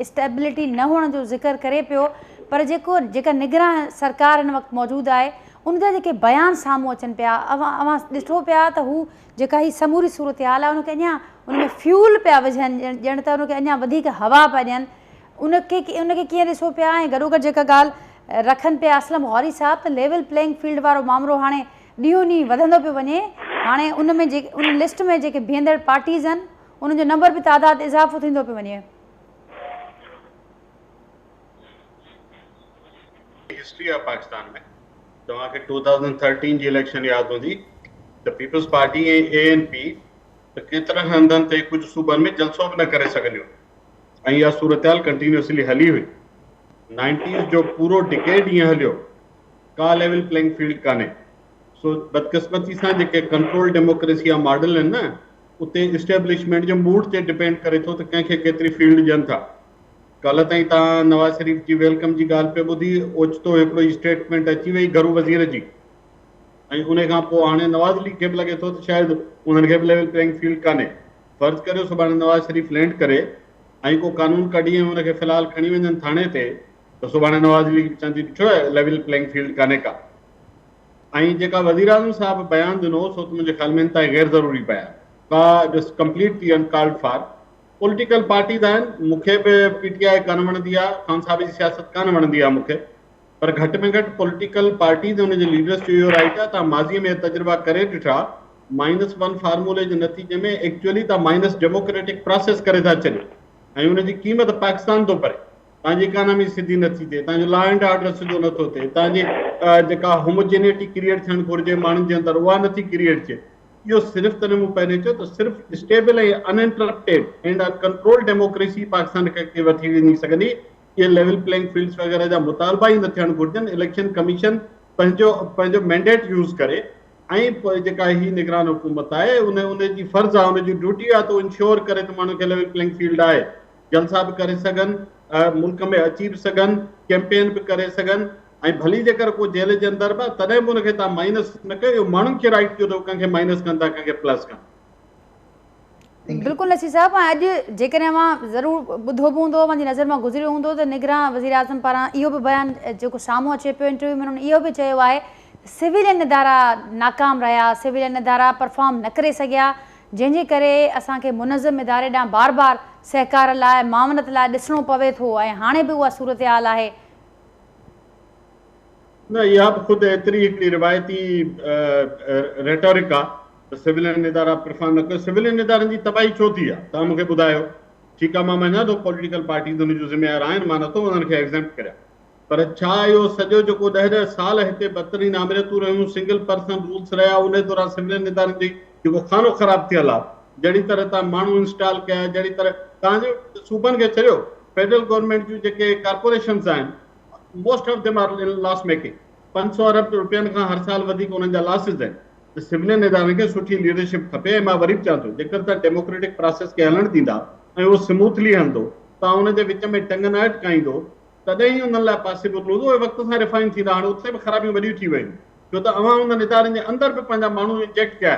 A: स्टेबिलिटी न हुअण जो ज़िक्र करे पियो, पर जेका निगरान सरकार हिन वक़्तु मौजूदु आहे उन जा जेके बयान साम्हूं अचनि पिया, अवां ॾिठो पिया त हू जेका ही समूरी सूरत हाल आहे उनखे अञा उनमें फ्यूल पिया विझनि, ॼण त उनखे अञा वधीक हवा पिया ॾियनि। उनखे कीअं ॾिसो पिया? ऐं गॾोगॾु जेका ॻाल्हि रखनि पिया असलम गौरी साहब त लेवल प्लेइंग फील्ड वारो मामिलो हाणे ॾींहों ॾींहुं वधंदो पियो वञे। हाणे उन लिस्ट में जेके बीहंदड़ पार्टीज़ आहिनि उन्हनि जो नंबर बि तादाद इज़ाफ़ो थींदो पियो वञे।
C: हिस्ट्री ऑफ पाकिस्तान में तव्हांखे 2013 जी इलेक्शन यादि हूंदी त पीपल्स पार्टी ऐं ANP त केतिरनि हंधनि ते कुझु सूबनि में जलसो बि न करे सघंदियूं, ऐं इहा सूरत कंटिन्यूसली हली हुई। 90s जो पूरो डिकेड ईअं हलियो, का लेवल प्लेइंग फील्ड कान्हे। सो बदकिस्मती सां जेके कंट्रोल डेमोक्रेसी जा मॉडल आहिनि न, उते इस्टेब्लिशमेंट जो मूड ते डिपेंड करे थो त कंहिंखे केतिरी फील्ड ॾियनि था। कल्ह ताईं तव्हां नवाज़ शरीफ़ जी वेलकम जी ॻाल्हि पे ॿुधी, ओचितो हिकिड़ो स्टेटमेंट अची वई घरू वज़ीर जी, ऐं उन खां पोइ हाणे नवाज़ लीग खे बि लॻे थो त शायदि उन्हनि खे बि लेवल प्लेइंग फील्ड कान्हे। फर्ज़ करियो सुभाणे नवाज़ शरीफ़ लैंड करे ऐं को कानून कढी ऐं हुनखे फ़िलहाल खणी वञनि थाणे ते, त सुभाणे नवाज़ लीग चवंदी ॾिठो आहे लेवल प्लेइंग फील्ड कान्हे का। ऐं जेका वज़ीर आज़म साहब बयानु ॾिनो सो त मुंहिंजे ख़्याल में इंतिहाई गैर ज़रूरी बयानु, का just completely uncalled for. Political parties आहिनि, मूंखे बि PTI कान वणंदी आहे, ख़ान साहब जी सियासत कान वणंदी आहे मूंखे, पर घटि में घटि पॉलिटिकल पार्टीज़ हुनजे लीडर्स जो इहो राइट आहे। तव्हां माज़ीअ में तजुर्बा करे ॾिठा, -1 फार्मूले जे नतीजे में एक्चुअली तव्हां माइनस डेमोक्रेटिक प्रोसेस करे था छॾियो, ऐं हुनजी क़ीमत पाकिस्तान थो परे। तव्हांजी इकानमी सिधी नथी थिए, तव्हांजो लॉ एंड ऑर्डर सिधो नथो थिए, तव्हांजी जेका होमोजेनिटी क्रिएट थियणु घुरिजे माण्हुनि जे अंदरि उहा नथी क्रिएट थिए। इहो सिर्फ़ु तॾहिं मूं पहिरियों चयो त सिर्फ़ु स्टेबल ऐं uninterrupted and control democracy Pakistan खे वठी वञी सघंदी। इहे लेवल प्लेइंग फील्ड्स वग़ैरह जा मुतालबा ई न थियणु घुरिजनि। इलेक्शन कमीशन पंहिंजो मैंडेट यूज़ करे, ऐं पोइ जेका ही निगरान हुकूमत आहे उनजी फ़र्ज़ु आहे, उनजी ड्यूटी आहे त इंश्योर करे त माण्हू खे लेवल प्लेइंग फील्ड आहे, जलसा बि करे सघनि, मुल्क में अची बि सघनि, कैंपेन बि करे सघनि, ऐं भली जेकर को जेल जे अंदरि बि तॾहिं बि हुनखे तव्हां माइनस न कयो। माण्हुनि खे राइट ॾियो त कंहिंखे माइनस कनि था, कंहिंखे प्लस कनि।
A: बिल्कुलु नसीर साहब, अॼु जेकॾहिं मां ज़रूरु ॿुधो बि हूंदो, मुंहिंजी नज़र मां गुज़रियो हूंदो त निगरान वज़ीर आज़म पारां इहो बि बयानु जेको साम्हूं अचे पियो इंटरव्यू में, उन्हनि इहो बि चयो आहे सिविलियन इदारा नाकाम रहिया, सिविलियन इदारा परफॉर्म न करे सघिया, जंहिंजे करे असांखे मुनज़म इदारे ॾांहुं बार बार सहकार लाइ मामनत लाइ ॾिसणो पवे थो, ऐं हाणे बि उहा सूरत हाल आहे।
C: न, इहा बि ख़ुदि एतिरी हिकिड़ी रिवायती रेटोरिक आहे त सिविलियन इदारा परफॉर्म न कयो। सिविलियन इदारनि जी तबाही छो थी आहे तव्हां मूंखे ॿुधायो। ठीकु आहे, मां मञा थो पॉलिटिकल पार्टीज़ हुन जो ज़िम्मेवार आहिनि, मां नथो उन्हनि खे एग्ज़ेम्प्ट करियां, पर छा इहो सॼो जेको 10 साल हिते बदतरीन आमिरतूं रहियूं, सिंगल पर्सन रूल्स रहिया, उन दौरान सिविलियन इदारनि जी जेको खानो ख़राब थियल आहे, जहिड़ी तरह तव्हां माण्हू इंस्टॉल कया, जहिड़ी तरह तव्हांजे सूबनि खे छॾियो, फेडरल गवर्नमेंट जूं जेके कॉर्पोरेशन्स आहिनि, most of them are loss making. 500 अरब रुपयनि खां हर साल वधीक उन्हनि जा लॉसिस आहिनि। त सिविलियन इदारनि खे सुठी लीडरशिप खपे। ऐं मां वरी बि चवां थो, जेकर तव्हां डेमोक्रेटिक प्रोसेस खे हलणु ॾींदा ऐं उहो स्मूथली हलंदो, तव्हां हुनजे विच में टंग न अटकाईंदो, तॾहिं ई उन्हनि लाइ पॉसिबल हूंदो, उहे वक़्त सां रिफाइन थींदा। हाणे उते बि ख़राबियूं वॾियूं थी वयूं, छो त अवां उन्हनि इदारनि जे अंदरि बि पंहिंजा माण्हू इंजेक्ट कया,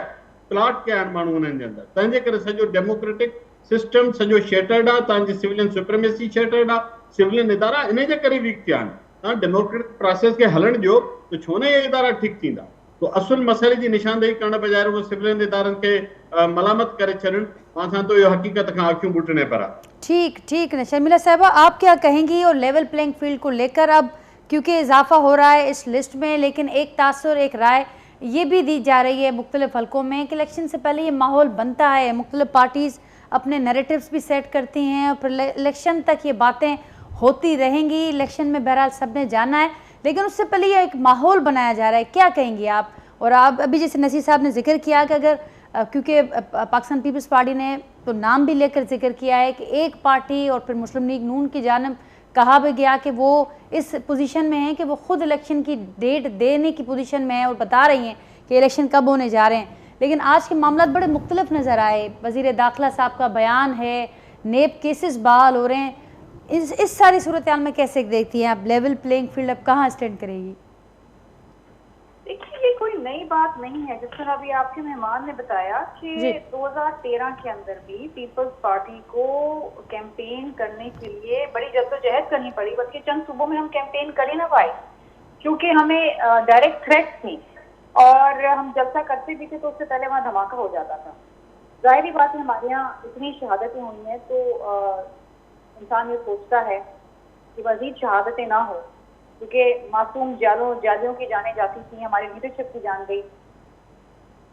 C: प्लॉट कया आहिनि माण्हू उन्हनि जे अंदरि। तंहिंजे करे सॼो डेमोक्रेटिक सिस्टम सॼो शेटर्ड आहे, तव्हांजी सिविलियन सुप्रीमेसी शेटर्ड आहे, सिविलियन इदारा इन जे करे वीक थिया आहिनि। तव्हां डेमोक्रेटिक प्रोसेस खे हलण ॾियो त छो न इहे इदारा ठीकु थींदा। तो असुल मसइले जी निशानदेही करण बजाय रुगो सिविलियन इदारनि खे मलामत करे छॾणु, मां सां तो इहो हक़ीक़त खां अखियूं ॿुटने पर आहे।
A: ठीक ठीक है शर्मिला साहिबा, आप क्या कहेंगी और लेवल प्लेइंग फील्ड को लेकर? अब क्योंकि इजाफा हो रहा है इस लिस्ट में, लेकिन एक तासुर, एक राय ये भी दी जा रही है मुख्तलिफ हल्कों में कि इलेक्शन से पहले ये माहौल बनता है, मुख्तलिफ पार्टीज़ अपने नैरेटिव्स भी सेट करती हैं और फिर इलेक्शन तक ये बातें होती रहेंगी। इलेक्शन में बहरहाल सब ने जाना है, लेकिन उससे पहले ये एक माहौल बनाया जा रहा है, क्या कहेंगी आप? और आप अभी जैसे नसीर साहब ने जिक्र किया कि अगर क्योंकि पाकिस्तान पीपल्स पार्टी ने तो नाम भी लेकर जिक्र किया है कि एक पार्टी और फिर मुस्लिम लीग नून की जानिब कहा भी गया कि वो इस पोजीशन में है कि वो खुद इलेक्शन की डेट देने की पोजीशन में है और बता रही हैं कि इलेक्शन कब होने जा रहे हैं। लेकिन आज के मामला बड़े मुख्तलिफ नज़र आए। वज़ीर दाखिला साहब का बयान है, नेब केसेस बहाल हो रहे हैं। इस सारी सूरत हाल में कैसे देखती हैं आप? लेवल प्लेइंग फील्ड अब कहाँ स्टैंड करेगी?
D: देखिए, ये कोई नई बात नहीं है। जिस तरह अभी आपके मेहमान ने बताया कि 2013 के अंदर भी पीपल्स पार्टी को कैंपेन करने के लिए बड़ी जद्दोजहद करनी पड़ी, बल्कि चंद सूबों में हम कैंपेन कर ही ना पाए क्योंकि हमें डायरेक्ट थ्रेट थी और हम जलसा करते भी थे तो उससे पहले वहाँ धमाका हो जाता था। जाहिर बात है, हमारे यहाँ इतनी शहादतें हुई हैं तो इंसान ये सोचता है कि मज़ीद शहादतें ना हो, क्योंकि मासूम जालियों की जाने जाती थी, हमारी लीडरशिप की जान गई,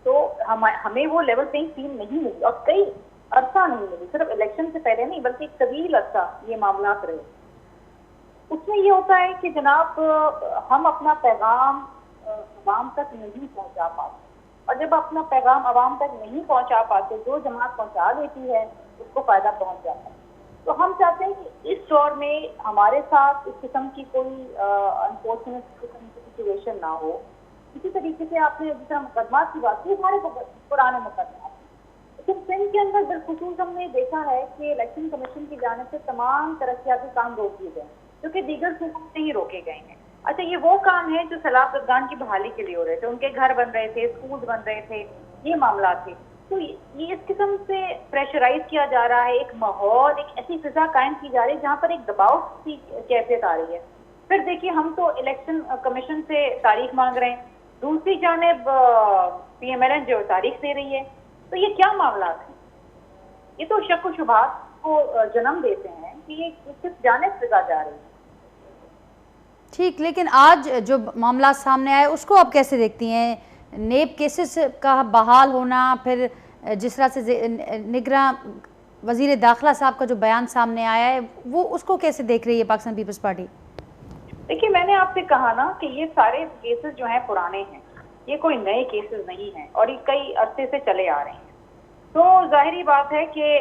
D: तो हमें वो लेवल प्लेइंग फील्ड नहीं मिली और कई अरसा नहीं मिली। सिर्फ इलेक्शन से पहले नहीं बल्कि एक तवील अरसा ये मामला रहे। उसमें ये होता है कि जनाब हम अपना पैगाम अवाम तक नहीं पहुंचा पाते, और जब अपना पैगाम अवाम तक नहीं पहुंचा पाते, जो जमात पहुंचा देती है उसको फायदा पहुंच जाता है। तो हम चाहते हैं कि इस दौर में हमारे साथ इस किस्म की कोई अनफॉर्चुनेट किस्म की सिचुएशन ना हो। इसी तरीके से आपने जिस तरह मुकदमात की बात की, हमारे पुराने मुकदमा, लेकिन सिंध के अंदर बिलखुसूस हमने देखा है कि इलेक्शन कमीशन की जानिब से तमाम तरक्याती काम रोक दिए गए, जो कि दीगर सूबों से ही रोके गए हैं। अच्छा, ये वो काम है जो सलाह अफगान की बहाली के लिए हो रहे थे, उनके घर बन रहे थे, स्कूल बन रहे थे, ये मामला थे। तो ये इस किस्म से प्रेशराइज किया जा रहा है, एक माहौल, एक ऐसी फिजा कायम की जा रही है जहाँ पर एक दबाव की कैफियत आ रही है। फिर देखिए, हम तो इलेक्शन कमीशन से तारीख मांग रहे हैं, दूसरी जानिब PMLN जो तारीख दे रही है, तो ये क्या मामला है? ये तो शक व शुबहात को जन्म देते हैं कि ये किस जानिब फिजा जा रही है।
A: ठीक, लेकिन आज जो मामला सामने आए उसको आप कैसे देखती हैं? नेब केसेस का बहाल होना, फिर जिस तरह से निगरां वज़ीर दाखिला साहब का जो बयान सामने आया है, वो उसको कैसे देख रही है पाकिस्तान पीपल्स पार्टी?
D: देखिए, मैंने आपसे कहा ना कि ये सारे केसेस जो हैं पुराने हैं, ये कोई नए केसेस नहीं हैं और ये कई अरसे से चले आ रहे हैं। तो जाहिर बात है कि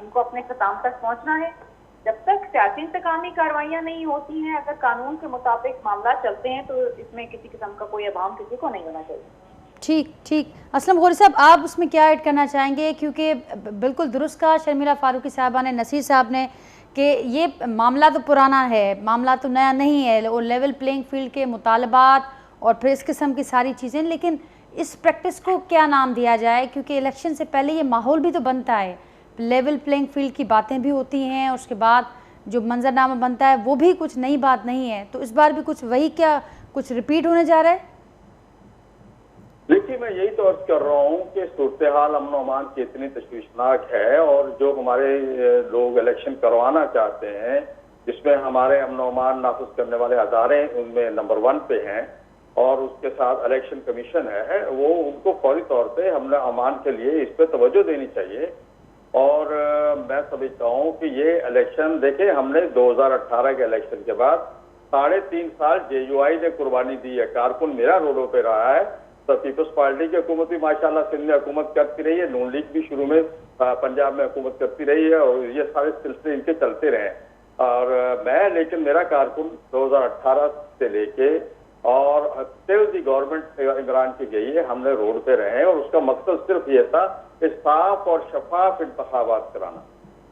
D: इनको अपने ख़त्म तक पहुंचना है। जब तक सियासी इंतकामी कार्रवाइयाँ नहीं होती हैं, अगर कानून के मुताबिक मामला चलते हैं, तो इसमें किसी किस्म का कोई अभाव किसी को नहीं होना चाहिए।
A: ठीक ठीक, असलम गौरी साहब, आप उसमें क्या ऐड करना चाहेंगे? क्योंकि बिल्कुल दुरुस्त कहा शर्मिला फारूकी साहबा ने, नसीर साहब ने, कि ये मामला तो पुराना है, मामला तो नया नहीं है, और लेवल प्लेइंग फील्ड के मुतालबात और फिर इस किस्म की सारी चीज़ें, लेकिन इस प्रैक्टिस को क्या नाम दिया जाए? क्योंकि इलेक्शन से पहले ये माहौल भी तो बनता है, लेवल प्लेइंग फील्ड की बातें भी होती हैं, उसके बाद जो मंजरनामा बनता है वो भी कुछ नई बात नहीं है। तो इस बार भी कुछ वही, क्या कुछ रिपीट होने जा रहा है?
E: देखिए, मैं यही तो अर्ज कर रहा हूँ कि सूरत हाल अमन अमान की इतनी तशवीशनाक है, और जो हमारे लोग इलेक्शन करवाना चाहते हैं, जिसमें हमारे अमन अमान नाफिज करने वाले अदारे उनमें नंबर 1 पे हैं, और उसके साथ इलेक्शन कमीशन है, वो उनको फौरी तौर पे हमने अमान के लिए इस पर तवज्जो देनी चाहिए। और मैं समझता हूँ कि ये इलेक्शन, देखें, हमने 2018 के इलेक्शन के बाद 3.5 साल JUI ने कुर्बानी दी है, कारकुन मेरा रोडों पे रहा है। तो पीपल्स पार्टी की हुकूमत भी माशाल्लाह सिंध में हुकूमत करती रही है, नून लीग भी शुरू में पंजाब में हुकूमत करती रही है, और ये सारे सिलसिले इनके चलते रहे। और मैं, लेकिन मेरा कारकुन 2018 से लेके और टिल दी गवर्नमेंट इमरान की गई है, हमने रोड पे रहे हैं, और उसका मकसद सिर्फ ये था कि साफ और शफाफ इंतखाबात कराना।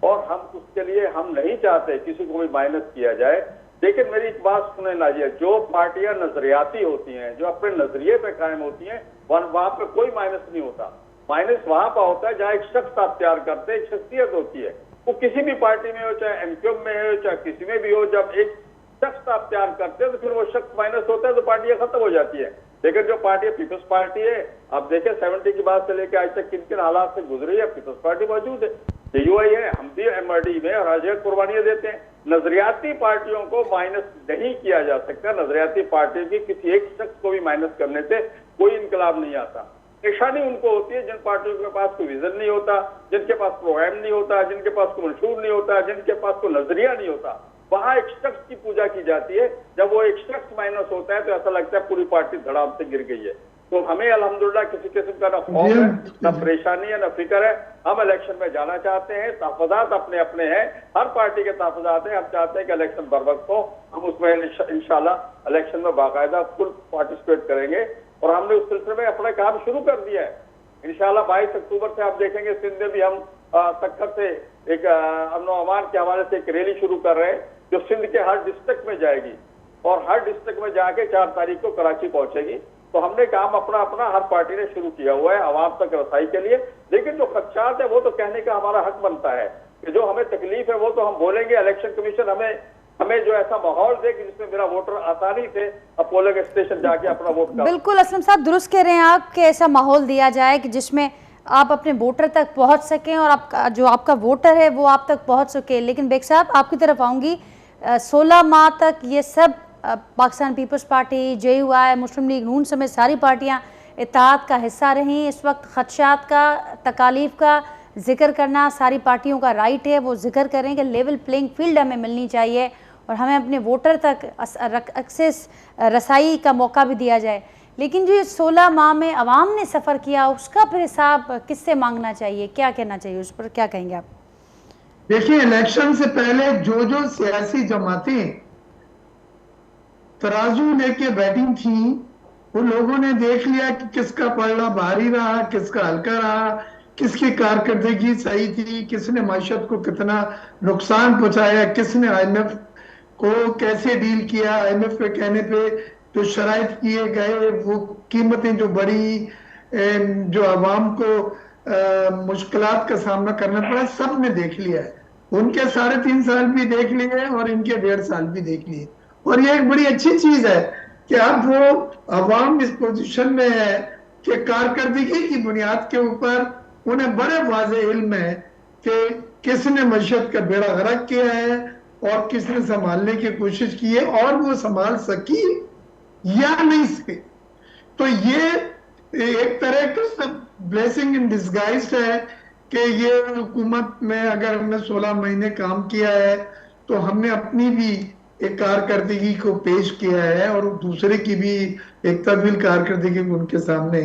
E: और हम उसके लिए हम नहीं चाहते किसी को भी माइनस किया जाए, लेकिन मेरी एक बात सुने नाजिया, जो पार्टियां नजरियाती होती हैं, जो अपने नजरिए पे कायम होती हैं, वहां पे कोई माइनस नहीं होता। माइनस वहां पर होता है जहां एक शख्स आप तैयार करते हैं, एक शख्सियत होती है, वो किसी भी पार्टी में हो, चाहे एमक्यूएम में हो, चाहे किसी में भी हो, जब एक शख्स आप तैयार करते हैं तो फिर वो शख्स माइनस होता है तो पार्टियां खत्म हो जाती है। लेकिन जो पार्टी पीपल्स पार्टी है, आप देखें 70 के बाद से लेकर आज तक किन किन हालात से गुजरी है, पीपल्स पार्टी मौजूद है, यूआई है, हम भी एमआरडी में और हर कुर्बानियां देते हैं। नजरियाती पार्टियों को माइनस नहीं किया जा सकता। नजरियाती पार्टी की किसी एक शख्स को भी माइनस करने से कोई इनकलाब नहीं आता। निशानी उनको होती है जिन पार्टियों के पास कोई विजन नहीं होता, जिनके पास प्रोग्राम नहीं होता, जिनके पास कोई मंशूर नहीं होता, जिनके पास कोई नजरिया नहीं होता। वहां एक शख्स की पूजा की जाती है। जब वो एक शख्स माइनस होता है तो ऐसा लगता है पूरी पार्टी धड़ाम से गिर गई है। तो हमें अल्हम्दुलिल्लाह किसी किस्म का ना खौफ है, ना परेशानी है, ना फिक्र है। हम इलेक्शन में जाना चाहते हैं, तहफ़्फ़ुज़ात अपने अपने हैं, हर पार्टी के तहफ़्फ़ुज़ात हैं। हम चाहते हैं कि इलेक्शन बरवक्त हो, हम उसमें इंशाल्लाह इलेक्शन में बाकायदा फुल पार्टिसिपेट करेंगे और हमने उस सिलसिले में अपना काम शुरू कर दिया है। इंशाल्लाह 22 अक्टूबर से आप देखेंगे सिंध में भी हम तख्तर से एक अमन व अमान के हवाले से एक रैली शुरू कर रहे हैं जो सिंध के हर डिस्ट्रिक्ट में जाएगी और हर डिस्ट्रिक्ट में जाके 4 तारीख को कराची पहुंचेगी। तो हमने काम अपना अपना हर पार्टी ने शुरू किया हुआ है आवाम तक रसाई के लिए। लेकिन जो खदशात है वो तो कहने का हमारा हक बनता है कि जो हमें तकलीफ है वो तो हम बोलेंगे। इलेक्शन कमीशन हमें जो ऐसा माहौल दे कि जिसमें मेरा वोटर आसानी से पोलिंग स्टेशन जाके अपना वोट कर।
A: बिल्कुल असलम साहब दुरुस्त कह रहे हैं आप कि ऐसा माहौल दिया जाए कि जिसमें आप अपने वोटर तक पहुंच सकें और आपका वोटर है वो आप तक पहुंच सके। लेकिन बेग साहब आपकी तरफ आऊँगी, 16 माह तक ये सब पाकिस्तान पीपल्स पार्टी, JUI, मुस्लिम लीग नून समेत सारी पार्टियां इत्तेहाद का हिस्सा रहीं। इस वक्त खदशात का, तकालीफ का जिक्र करना सारी पार्टियों का राइट है, वो जिक्र करें कि लेवल प्लेइंग फील्ड हमें मिलनी चाहिए और हमें अपने वोटर तक एक्सेस रसाई का मौका भी दिया जाए। लेकिन जो 16 माह में अवाम ने सफ़र किया उसका फिर हिसाब किससे मांगना चाहिए, क्या कहना चाहिए, उस पर क्या कहेंगे आप?
B: देखिए, इलेक्शन से पहले जो सियासी जमातें तराजू लेके बैठी थी वो लोगों ने देख लिया कि किसका पलड़ा भारी रहा, किसका हल्का रहा, किसकी कारकर्दगी सही थी, किसने माशत को कितना नुकसान पहुंचाया, किसने IMF को कैसे डील किया। IMF के कहने पे जो शराइत किए गए, वो कीमतें जो बढ़ी, जो आवाम को मुश्किलात का सामना करना पड़ा, सब ने देख लिया है। उनके 3.5 साल भी देख लिए और इनके 1.5 साल भी देख लिए। और ये एक बड़ी अच्छी चीज है कि अब वो अवाम इस पोजीशन में है कि कारकर्दगी की बुनियाद के ऊपर उन्हें बड़े वाज़े इल्म है कि किसने मशहद का बेड़ा गर्क किया है और किसने संभालने की कोशिश की है और वो संभाल सकी या नहीं सकी। तो ये एक तरह का ब्लेसिंग इन डिस्गाइज है कि ये हुकूमत में अगर हमने 16 महीने काम किया है तो हमने अपनी भी एक कारकर्दगी को पेश किया है और दूसरे की भी एक तवील कारकर्दगी उनके सामने।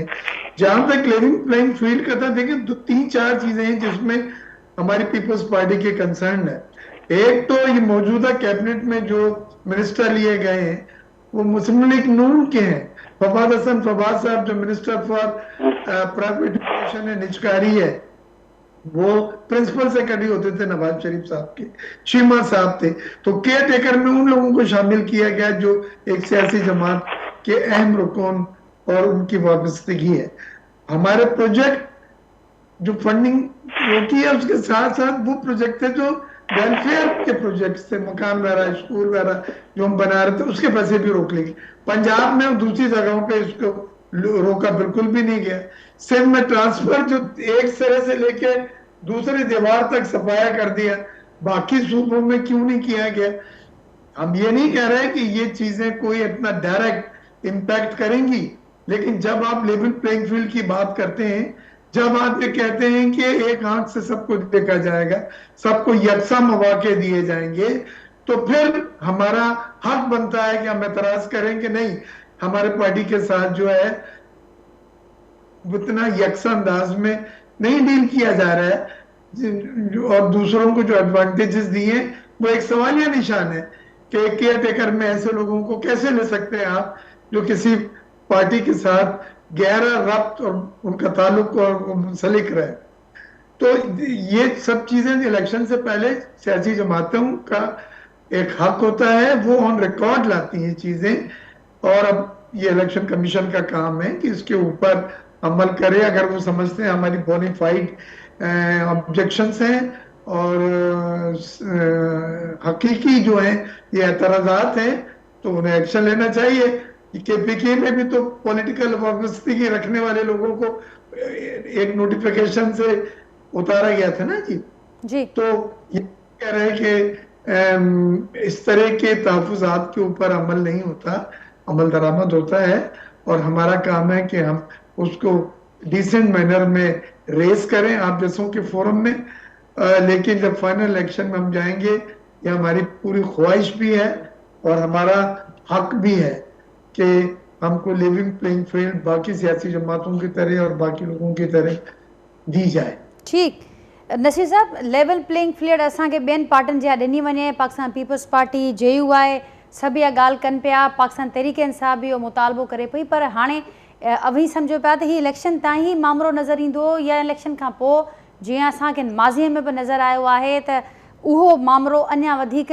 B: जहां तक लेवल प्लेइंग फील्ड का था, देखिए 3-4 चीजें हैं जिसमें हमारी पीपल्स पार्टी के कंसर्न है। एक तो ये मौजूदा कैबिनेट में जो मिनिस्टर लिए गए हैं वो मुस्लिम लीग नून के हैं। फवाद हसन फवाद साहब जो मिनिस्टर फॉर प्राइवेट एजुकेशन है, निजकारी है, वो प्रिंसिपल सेक्रेटरी होते थे नवाज शरीफ साहब के, चीमा साहब थे। तो केयर टेकर में उन लोगों को शामिल किया गया जो एक सियासी जमात के अहम रुकन और उनकी वाबस्तगी है। हमारे प्रोजेक्ट जो फंडिंग रोकी है उसके साथ साथ वो प्रोजेक्ट थे जो वेलफेयर के प्रोजेक्ट थे, मकान वगैरह, स्कूल वगैरह जो हम बना रहे थे, उसके पैसे भी रोक लिए। पंजाब में और दूसरी जगहों पे इसको रोका बिल्कुल भी नहीं गया। सिंध में ट्रांसफर जो एक सिरे से लेके दूसरी दीवार तक सफाया कर दिया, बाकी सूबों में क्यों नहीं किया गया? हम ये नहीं कह रहे कि ये चीजें कोई इतना डायरेक्ट इम्पैक्ट करेंगी, लेकिन जब आप लेवल प्लेइंग फील्ड की बात करते हैं, जब आप ये कहते हैं कि एक आंख से सबको देखा जाएगा, सबको यकसा मौके दिए जाएंगे, तो फिर हमारा हक बनता है कि हम एतराज करें कि नहीं, हमारे पार्टी के साथ जो है उतना यकसा अंदाज में नहीं डील किया जा रहा है और दूसरों को जो एडवांटेजेस दिए वो एक सवालिया निशान है कि केयर टेकर में ऐसे लोगों को कैसे ले सकते हैं आप जो किसी पार्टी के साथ गहरा रब्त और उनका ताल्लुक और मुंसलिक रहे। तो ये सब चीजें इलेक्शन से पहले सियासी जमातों का एक हक होता है, वो ऑन रिकॉर्ड लाती हैं चीजें। और अब ये इलेक्शन कमीशन का काम है कि इसके ऊपर अमल करे। अगर वो समझते हैं हमारी बोनाफाइड ऑब्जेक्शंस हैं और हकीकी जो है ये एतराजात हैं, तो उन्हें एक्शन लेना चाहिए। केपीके में भी तो पॉलिटिकल वाबस्तगी रखने वाले लोगों को एक नोटिफिकेशन से उतारा गया था ना जी।
A: जी
B: तो ये कह रहे हैं कि इस तरह के तहफुजात के ऊपर अमल नहीं होता, अमल दरामद होता है। और हमारा काम है कि हम उसको डिसेंट मैनर में रेस करें आप जैसों के फोरम में। लेकिन जब फाइनल इलेक्शन में हम जाएंगे, ये हमारी पूरी ख्वाहिश भी है और हमारा हक भी है कि हमको लिविंग प्लेइंग फील्ड बाकी सियासी जमातों की तरह और बाकी लोगों की तरह दी जाए।
A: ठीक नसीर साहब, लेवल प्लेइंग फील्ड असांखे ॿियनि पार्टियुनि जे ॾिनी वञे, पाकिस्तान पीपल्स पार्टी JUI सभु इहा ॻाल्हि कनि पिया, पाकिस्तान तहरीक इंसाफ़ बि इहो मुतालबो करे पई, पर हाणे अभी सम्झो पिया त हीउ इलेक्शन ताईं ई मामिलो नज़र ईंदो या इलेक्शन खां पोइ जीअं असांखे माज़ीअ में बि नज़र आयो आहे त उहो मामिलो अञा वधीक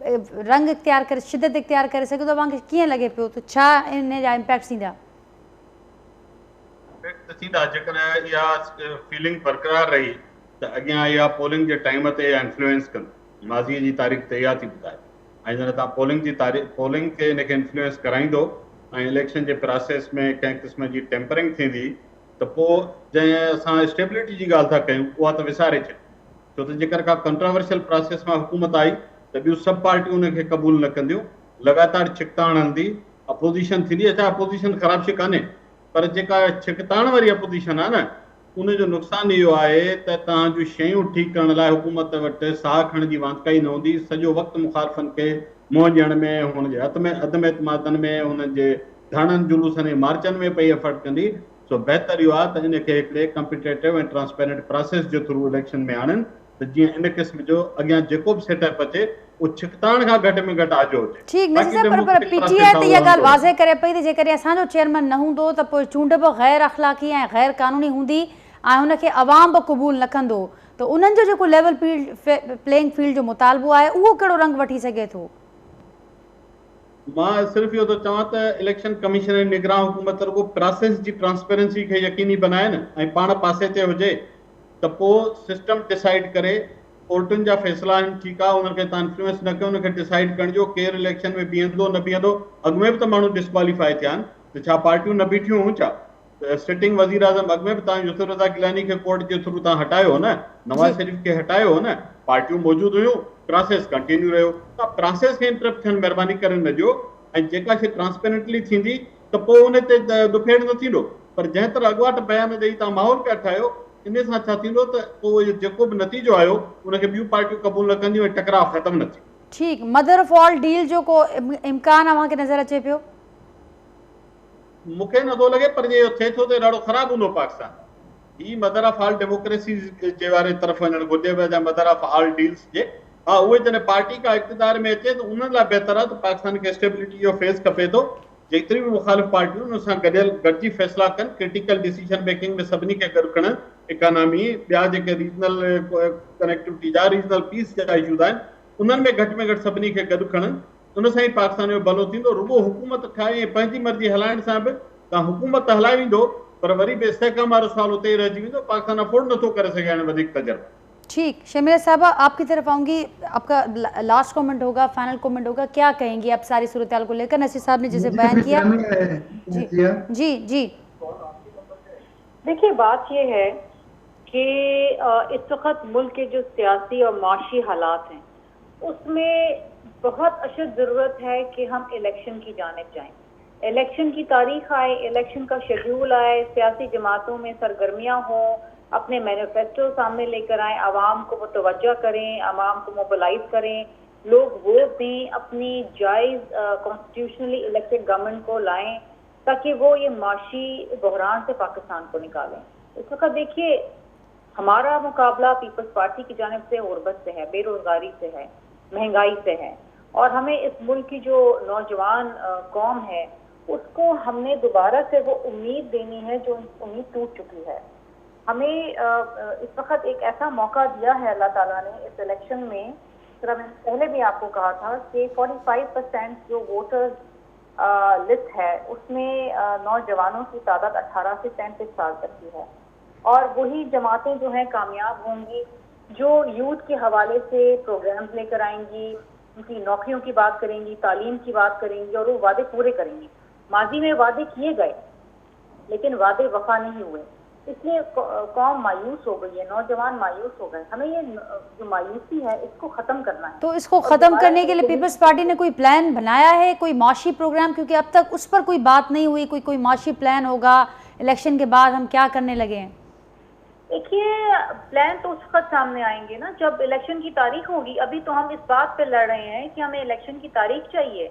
A: रंग इख्तियार करे, शिदत इख्तियार करे सघे थो। तव्हांखे कीअं लॻे पियो त छा इन जा इम्पैक्ट्स ईंदा?
C: जेकॾहिं इहा फीलिंग बरक़रार रही त अॻियां इहा पोलिंग जे टाइम ते इंफ्लुएंस कंदी, माज़ीअ जी तारीख़ ते इहा थी ॿुधाए। ऐं जॾहिं तव्हां पोलिंग खे हिनखे इंफ्लुएंस कराईंदो ऐं इलेक्शन जे प्रोसेस में कंहिं क़िस्म जी टेम्परिंग थींदी त पोइ जंहिं असां स्टेबिलिटी जी ॻाल्हि था कयूं उहा त विसारे छॾी। छो त जेकर का कंट्रोवर्शियल प्रोसेस मां हुकूमत आई त ॿियूं सभु पार्टियूं उनखे क़बूल न कंदियूं, लगातार छिकताण हलंदी, अपोज़िशन थींदी। अच्छा, अपोज़िशन ख़राब शइ कान्हे, पर जेका छिकताण वारी अपोज़िशन आहे न, उनजो नुक़सानु इहो आहे त तव्हां जूं शयूं ठीकु करण लाइ हुकूमत वटि साह खणण जी वांदकाई न हूंदी। सॼो वक़्तु मुखालफ़नि खे मुंहुं ॾियण में, हुनजे अदम एतमादनि में, हुननि जे धरणनि जुलूसनि ऐं मार्चनि में पई एफर्ट कंदी। सो बहितर इहो आहे त इनखे हिकिड़े कम्पिटेटिव ऐं ट्रांसपेरेंट प्रोसेस जे थ्रू इलेक्शन में आणनि त जीअं इन क़िस्म जो अॻियां जेको बि सेटअप अचे उहो छिकताण खां घटि में घटि आजो हुजे।
A: ठीक नसीर साहब, पर PTI त इहा ॻाल्हि वाज़े करे पई त जेकॾहिं असांजो चेयरमैन न हूंदो त पोइ चूंड बि गैर अख़लाक़ी ऐं गैर क़ानूनी हूंदी ऐं हुनखे अवाम बि क़बूल न कंदो, त उन्हनि जो जेको लेवल प्लेइंग फील्ड जो मुतालबो आहे उहो कहिड़ो रंग वठी सघे थो?
C: मां सिर्फ़ु इहो थो चवां त इलेक्शन कमीशन ऐं निगरान हुकूमत रुगो प्रोसेस जी ट्रांसपेरेंसी खे यकीनी बनाए न, ऐं पाण पासे ते हुजे त पोइ सिस्टम डिसाइड करे। कोर्टुनि जा फ़ैसिला आहिनि, ठीकु आहे, उन्हनि खे तव्हां इन्फ्लुएंस न कयो, उनखे डिसाइड करिजो केरु इलेक्शन में बीहंदो न बीहंदो। अॻु में बि त माण्हू डिस्क्वालीफाई थिया आहिनि, त छा पार्टियूं न बीठियूं हुयूं छा? सिटिंग वज़ीर आज़म अॻु में बि तव्हां यूसुफ रज़ा गिलानी खे कोर्ट जे थ्रू तव्हां हटायो हो न, नवाज़ शरीफ़ खे हटायो हो न, पार्टियूं मौजूदु हुयूं, प्रोसेस कंटिन्यू रहियो। तव्हां प्रोसेस खे इंटरप्ट थियणु महिरबानी करे न ॾियो, ऐं जेका शइ ट्रांसपेरेंटली थींदी त पोइ उन ते दुफेड़ न थींदो। पर जंहिं तरह अॻुवाट बयान ॾेई तव्हां माहौल पिया ठाहियो, इन सां छा थींदो त पोइ जेको बि नतीजो आयो उनखे ॿियूं पार्टियूं क़बूल न कंदियूं ऐं टकराव ख़तमु न थींदो।
A: ठीक, मदर ऑफ ऑल डील जो को इम्कान अव्हांखे नज़र अचे पियो?
C: मूंखे नथो लॻे, पर जे इहो थिए थो त ॾाढो ख़राबु हूंदो पाकिस्तान। ही मदर ऑफ ऑल डेमोक्रेसीज़ जे वारे तरफ़ वञणु घुरिजे पिया, या मदर ऑफ ऑल डील्स जे। हा, उहे जॾहिं पार्टी का इक़्तिदार में अचे त उन्हनि लाइ बहितर आहे त पाकिस्तान खे स्टेबिलिटी जो फेस खपे थो। जेतिरी बि मुखालिफ़ पार्टियूं उन सां गॾिजी फ़ैसिला कनि, क्रिटिकल डिसीजन मेकिंग में सभिनी खे गॾु खणनि, इकोनॉमी, ॿिया जेके रीजनल कनेक्टिविटी जा, रीजनल पीस जा इशूज़ आहिनि, उन्हनि में घटि में घटि सभिनी खे गॾु खणनि। उन सां ई पाकिस्तान जो भलो थींदो। रुगो हुकूमत ठाहे ऐं पंहिंजी मर्ज़ी हलाइण सां बि तव्हां हुकूमत हलाए वेंदो, पर वरी बि इस्तेहकाम वारो सवाल उते ई रहिजी वेंदो। पाकिस्तान अफोर्ड नथो करे सघे हाणे वधीक तजुर्बा।
A: ठीक, शमीरा साहबा आपकी तरफ आऊंगी, आपका लास्ट कमेंट होगा, फाइनल कमेंट होगा, क्या कहेंगी आप सारी सूरत हाल को लेकर? नसीर साहब ने जैसे बयान किया। जी जी
D: देखिए, बात ये है कि इस वक्त मुल्क के जो सियासी और माशी हालात हैं उसमें बहुत अशद ज़रूरत है कि हम इलेक्शन की जानिब जाएं। इलेक्शन की तारीख आए, इलेक्शन का शेड्यूल आए, सियासी जमातों में सरगर्मियाँ हों, अपने मैनिफेस्टो सामने लेकर आएँ, आवाम को मुतवज्जा करें, आवाम को मोबिलाइज करें, लोग वोट दें, अपनी जायज़ कॉन्स्टिट्यूशनली इलेक्टेड गवर्नमेंट को लाएं ताकि वो ये माशी बहरान से पाकिस्तान को निकालें। इस वक्त देखिए, हमारा मुकाबला पीपल्स पार्टी की जानिब से गुर्बत से है, बेरोजगारी से है, महंगाई से है, और हमें इस मुल्क की जो नौजवान कौम है उसको हमने दोबारा से वो उम्मीद देनी है जो उम्मीद टूट चुकी है। हमें इस वक्त एक ऐसा मौका दिया है अल्लाह ताला ने इस इलेक्शन में जिस तरह मैंने पहले भी आपको कहा था कि 45% जो वोटर्स लिस्ट है उसमें नौजवानों की तादाद 18 से 35 साल तक की है, और वही जमातें जो हैं कामयाब होंगी जो यूथ के हवाले से प्रोग्राम्स लेकर आएंगी, उनकी नौकरियों की बात करेंगी, तालीम की बात करेंगी और वो वादे पूरे करेंगी। माजी में वादे किए गए लेकिन वादे वफा नहीं हुए, इसलिए कौम मायूस हो गई है, नौजवान मायूस हो गए। हमें ये जो मायूसी है इसको खत्म करना है।
A: तो इसको खत्म करने के लिए पीपल्स पार्टी ने कोई प्लान बनाया है, कोई माशी प्रोग्राम? क्योंकि अब तक उस पर कोई बात नहीं हुई, कोई माशी प्लान होगा इलेक्शन के बाद हम क्या करने लगे हैं?
D: देखिए, प्लान तो उस वक्त सामने आएंगे ना जब इलेक्शन की तारीख होगी। अभी तो हम इस बात पे लड़ रहे हैं कि हमें इलेक्शन की तारीख चाहिए।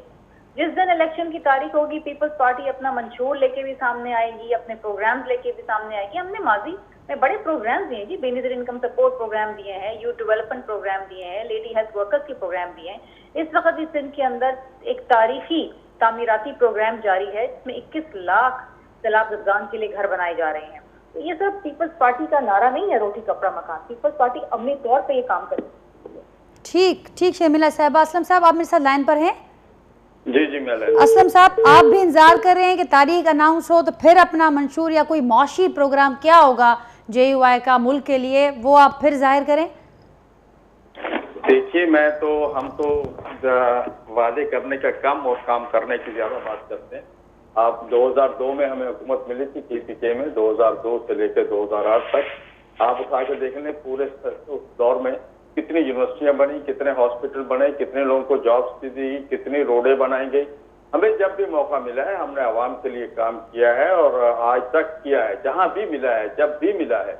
D: जिस दिन इलेक्शन की तारीख होगी पीपल्स पार्टी अपना मंशूर लेके भी सामने आएगी, अपने प्रोग्राम्स लेके भी सामने आएगी। हमने माजी में बड़े प्रोग्राम्स दिए जी, बेनजीर इनकम सपोर्ट प्रोग्राम दिए हैं, यूथ डेवलपमेंट प्रोग्राम दिए हैं, लेडी हेल्थ वर्कर्स के प्रोग्राम दिए हैं। इस वक्त इस दिन के अंदर एक तारीखी तामीराती प्रोग्राम जारी है जिसमें 21 लाख सैलाब ज़दगान के लिए घर बनाए जा रहे हैं। तो ये सब पीपल्स पार्टी का नारा नहीं है रोटी कपड़ा मकान। पीपल्स पार्टी अपने तौर पे ये काम करेगी।
A: ठीक शर्मिला साहब। असलम साहब आप मेरे साथ लाइन पर हैं?
E: जी मैं
A: असलम साहब, आप भी इंतजार कर रहे हैं कि तारीख अनाउंस हो तो फिर अपना मंशूर या कोई मौशी प्रोग्राम क्या होगा JUI का मुल्क के लिए, वो आप फिर जाहिर करें?
E: देखिए, हम तो वादे करने का कम और काम करने की ज्यादा बात करते हैं। आप 2002 में हमें हुकूमत मिली थी PPK में, 2002 से लेकर 2008 तक आप उठा के देख लें पूरे उस दौर में कितनी यूनिवर्सिटियां बनी, कितने हॉस्पिटल बने, कितने लोगों को जॉब्स दी, कितनी रोडें बनाई गई। हमें जब भी मौका मिला है हमने आवाम के लिए काम किया है और आज तक किया है, जहां भी मिला है, जब भी मिला है।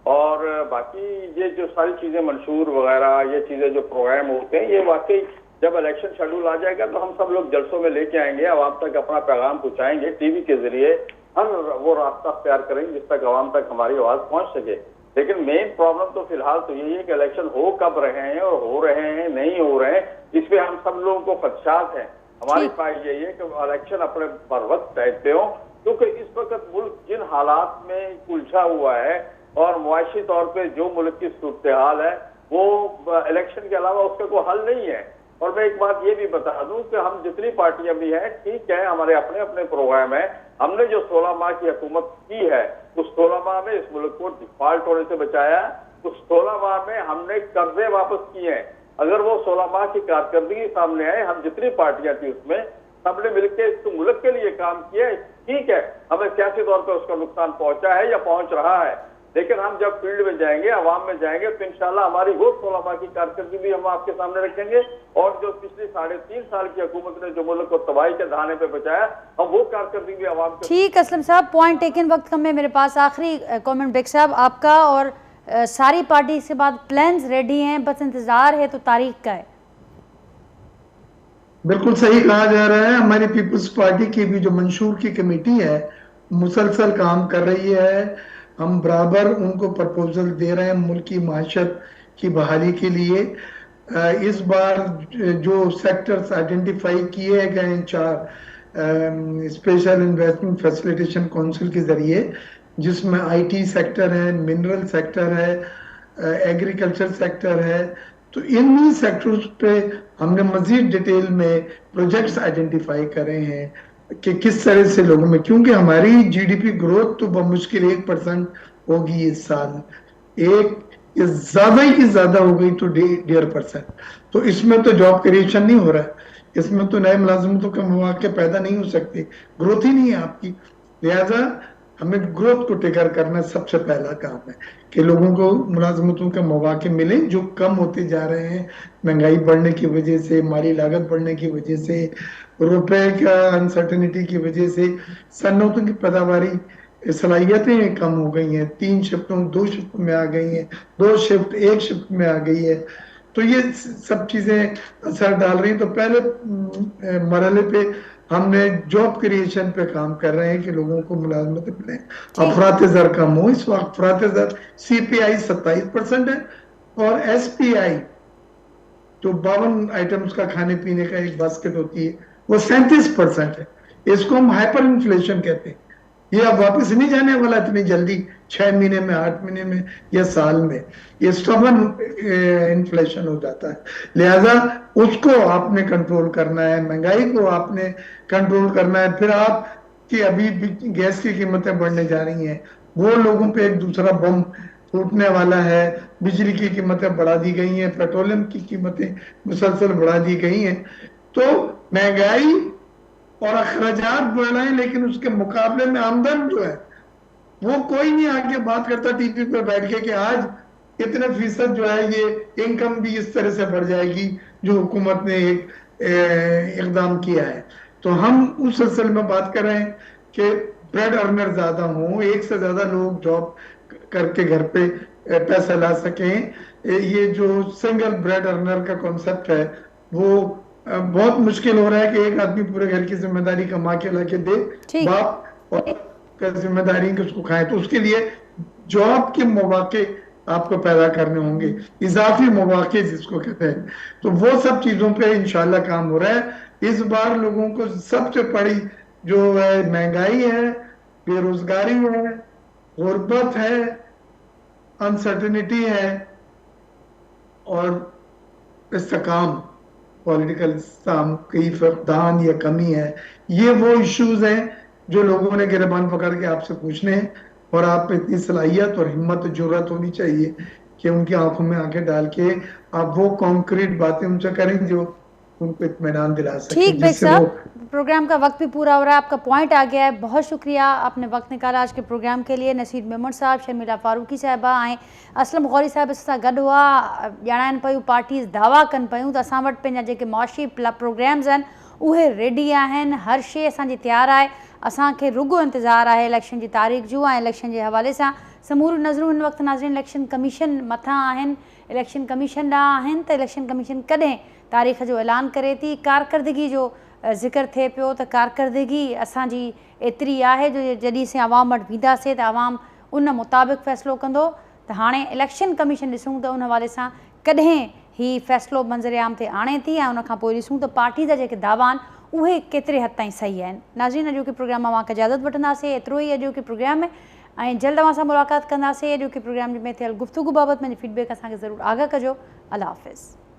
E: और बाकी ये जो सारी चीजें मंशूर वगैरह, ये चीजें जो प्रोग्राम होते हैं, ये वाकई जब इलेक्शन शेड्यूल आ जाएगा तो हम सब लोग जलसों में लेके आएंगे, आवाम तक अपना पैगाम पहुंचाएंगे, टीवी के जरिए हम वो रास्ता तैयार करेंगे जिस तक आवाम तक हमारी आवाज पहुंच सके। लेकिन मेन प्रॉब्लम तो फिलहाल तो यही है कि इलेक्शन हो कब रहे हैं और हो रहे हैं नहीं हो रहे हैं, इस पे हम सब लोगों को खदशात है। हमारी ख्वाहिश यही है कि इलेक्शन अपने बर वक्त तय हो, क्योंकि इस वक्त मुल्क जिन हालात में उलझा हुआ है और मुआशी तौर पर जो मुल्क की सूरत हाल है वो इलेक्शन के अलावा उसका कोई हल नहीं है। और मैं एक बात ये भी बता दूं कि हम जितनी पार्टियां भी हैं, ठीक है, हमारे अपने अपने प्रोग्राम है। हमने जो 16 माह की हुकूमत की है उस 16 माह में इस मुल्क को डिफॉल्ट होने से बचाया, उस 16 माह में हमने कर्जे वापस किए हैं। अगर वो 16 माह की कारकर्दगी सामने आए, हम जितनी पार्टियां थी उसमें सबने मिलकर इस मुल्क के लिए काम किया है। ठीक है, हमें सियासी तौर पर उसका नुकसान पहुंचा है या पहुंच रहा है, लेकिन हम जब फील्ड में जाएंगे, आवाम में जाएंगे तो इंशाल्लाह हमारी वो 16 माह की कारकर्दगी भी हम आपके सामने रखेंगे और जो पिछले 3.5 साल की हुकूमत ने जो मुल्क को तबाही के धाने पे बचाया, हम वो कारकर्दगी भी आवाम के।
A: ठीक असलम साहब, पॉइंट टेकन। वक्त कम है मेरे पास। आखिरी कमेंट बेग साहब आपका, और सारी पार्टी इसके बाद प्लान्स रेडी हैं, बस इंतजार है तो तारीख का है।
B: बिल्कुल सही कहा जा रहा है। हमारी पीपल्स पार्टी की भी जो मंशूर की कमेटी है मुसलसल काम कर रही है। हम बराबर उनको प्रपोजल दे रहे हैं मुल्क की माशत की बहाली के लिए। इस बार जो सेक्टर्स आइडेंटिफाई किए गए हैं 4 स्पेशल इन्वेस्टमेंट फैसिलिटेशन काउंसिल के जरिए, जिसमें IT सेक्टर है, मिनरल सेक्टर है, एग्रीकल्चर सेक्टर है, तो इन्हीं सेक्टर्स पे हमने मजीद डिटेल में प्रोजेक्ट्स आइडेंटिफाई करे हैं कि किस तरह से लोगों में, क्योंकि हमारी GDP ग्रोथ तो बमुश्किल 1% होगी इस साल, ज्यादा ही ज्यादा हो गई तो 1.5%। तो इसमें तो जॉब क्रिएशन नहीं हो रहा है, इसमें तो नए मुलाजिमतों के मौके पैदा नहीं हो सकते, ग्रोथ ही नहीं है आपकी। लिहाजा हमें ग्रोथ को टेकर करना सबसे पहला काम है कि लोगों को मुलाजमतों के मौके मिले जो कम होते जा रहे हैं महंगाई बढ़ने की वजह से, माली लागत बढ़ने की वजह से, रुपए का अनसर्टेनिटी की वजह से सन्नतों की पैदावारी सलाहियतें कम हो गई हैं, 3 शिफ्टों 2 शिफ्ट में आ गई हैं, 2 शिफ्ट 1 शिफ्ट में आ गई है। तो ये सब चीजें असर डाल रही हैं। तो पहले मरहले पे हमने जॉब क्रिएशन पे काम कर रहे हैं कि लोगों को मुलाजमत मिले, अफरात ज़र कम हो। इस वक्त अफरात ज़र CPI 27% है और SPI जो 52 आइटम्स का खाने पीने का एक बास्केट होती है वो 37% है। इसको हम हाइपर इन्फ्लेशन कहते हैं। ये अब वापस नहीं जाने वाला इतनी जल्दी, 6 महीने में, 8 महीने में या साल में। ये स्टबर्न इन्फ्लेशन हो जाता है। लिहाजा उसको आपने कंट्रोल करना है, महंगाई को आपने कंट्रोल करना है। फिर आप कि अभी गैस की कीमतें बढ़ने जा रही हैं, वो लोगों पे एक दूसरा बम फूटने वाला है। बिजली की कीमतें बढ़ा दी गई हैं, पेट्रोलियम की कीमतें मुसलसल बढ़ा दी गई हैं। तो महंगाई और अखराजात बढ़ रहे हैं, लेकिन उसके मुकाबले में आमदन जो है वो कोई नहीं आके बात करता टीवी पर बैठ के कि आज इतने फीसद जो है ये इनकम भी इस तरह से बढ़ जाएगी जो हुकूमत ने एक इकदाम किया है। तो हम उस सिलसिले में बात कर रहे हैं कि ब्रेड अर्नर ज्यादा हों, एक से ज्यादा लोग जॉब करके घर पे पैसा ला सकें। ये जो सिंगल ब्रेड अर्नर का कॉन्सेप्ट है वो बहुत मुश्किल हो रहा है कि एक आदमी पूरे घर की जिम्मेदारी कमा के ला के दे, बाप और का जिम्मेदारी कि उसको खाए। तो उसके लिए जॉब के मौके आपको पैदा करने होंगे, इजाफी मौके जिसको कहते हैं। तो वो सब चीजों पे इंशाल्लाह काम हो रहा है। इस बार लोगों को सबसे बड़ी जो है महंगाई है, बेरोजगारी है, गुर्बत है, अनसर्टेनिटी है और इस्तेकाम, पॉलिटिकल इस्तेकाम की फकदान या कमी है। ये वो इश्यूज हैं जो लोगों ने गिरबान पकड़ के आपसे पूछने हैं, और आप में इतनी सलाहियत और हिम्मत और जुर्रत होनी चाहिए कि उनकी आंखों में आंखें डाल के आप वो कॉन्क्रीट बातें उनसे करें जो उनको इत्मीनान दिला सकें।
A: ठीक बेग साहब, प्रोग्राम का वक्त भी पूरा हो रहा है, आपका पॉइंट आ गया है। बहुत शुक्रिया, आपने वक्त निकाला आज के प्रोग्राम के लिए। नसीर मेमन साहब, शर्मिला फारूकी साहिबा ऐं असलम गौरी साहिब सां गॾु हुआ। ॼाणाइनि पियूं, पार्टीज़ दावा कनि पियूं त असां वटि पंहिंजा जेके मुआशी प्रोग्राम्स आहिनि उहे रेडी आहिनि, हर शइ असांजी तयारु आहे। असांखे रुगो इंतज़ारु आहे इलेक्शन जी तारीख़ जो, ऐं इलेक्शन जे हवाले सां समूरियूं नज़रूं हिन वक़्तु नाज़रीन इलेक्शन कमीशन मथां आहिनि, इलेक्शन कमीशन ॾांहुं आहिनि त इलेक्शन कमीशन कॾहिं तारीख़ जो ऐलान करे थी। कारकर्दगी जो ज़िक्र थिए पियो त कारकर्दगी असांजी एतिरी आहे जो जॾहिं असीं आवाम वटि वेंदासीं त आवाम उन मुताबिक़ फ़ैसिलो कंदो। त हाणे इलेक्शन कमीशन ॾिसूं त उन हवाले सां कॾहिं ही फ़ैसिलो मंज़र आम ते आणे थी, ऐं उनखां पोइ ॾिसूं त पार्टी जा जेके दावा आहिनि उहे केतिरे हद ताईं सही आहिनि। नाज़रीन, अॼोके प्रोग्राम मां मांखे इजाज़त वठंदासीं, एतिरो ई अॼोके प्रोग्राम में, ऐं जल्द अवां सां मुलाक़ात कंदासीं। अॼोके प्रोग्राम में थियल गुफ़्तगू बाबति मुंहिंजी फीडबैक असांखे ज़रूरु आगाह कजो। अल्लाह हाफ़िज़।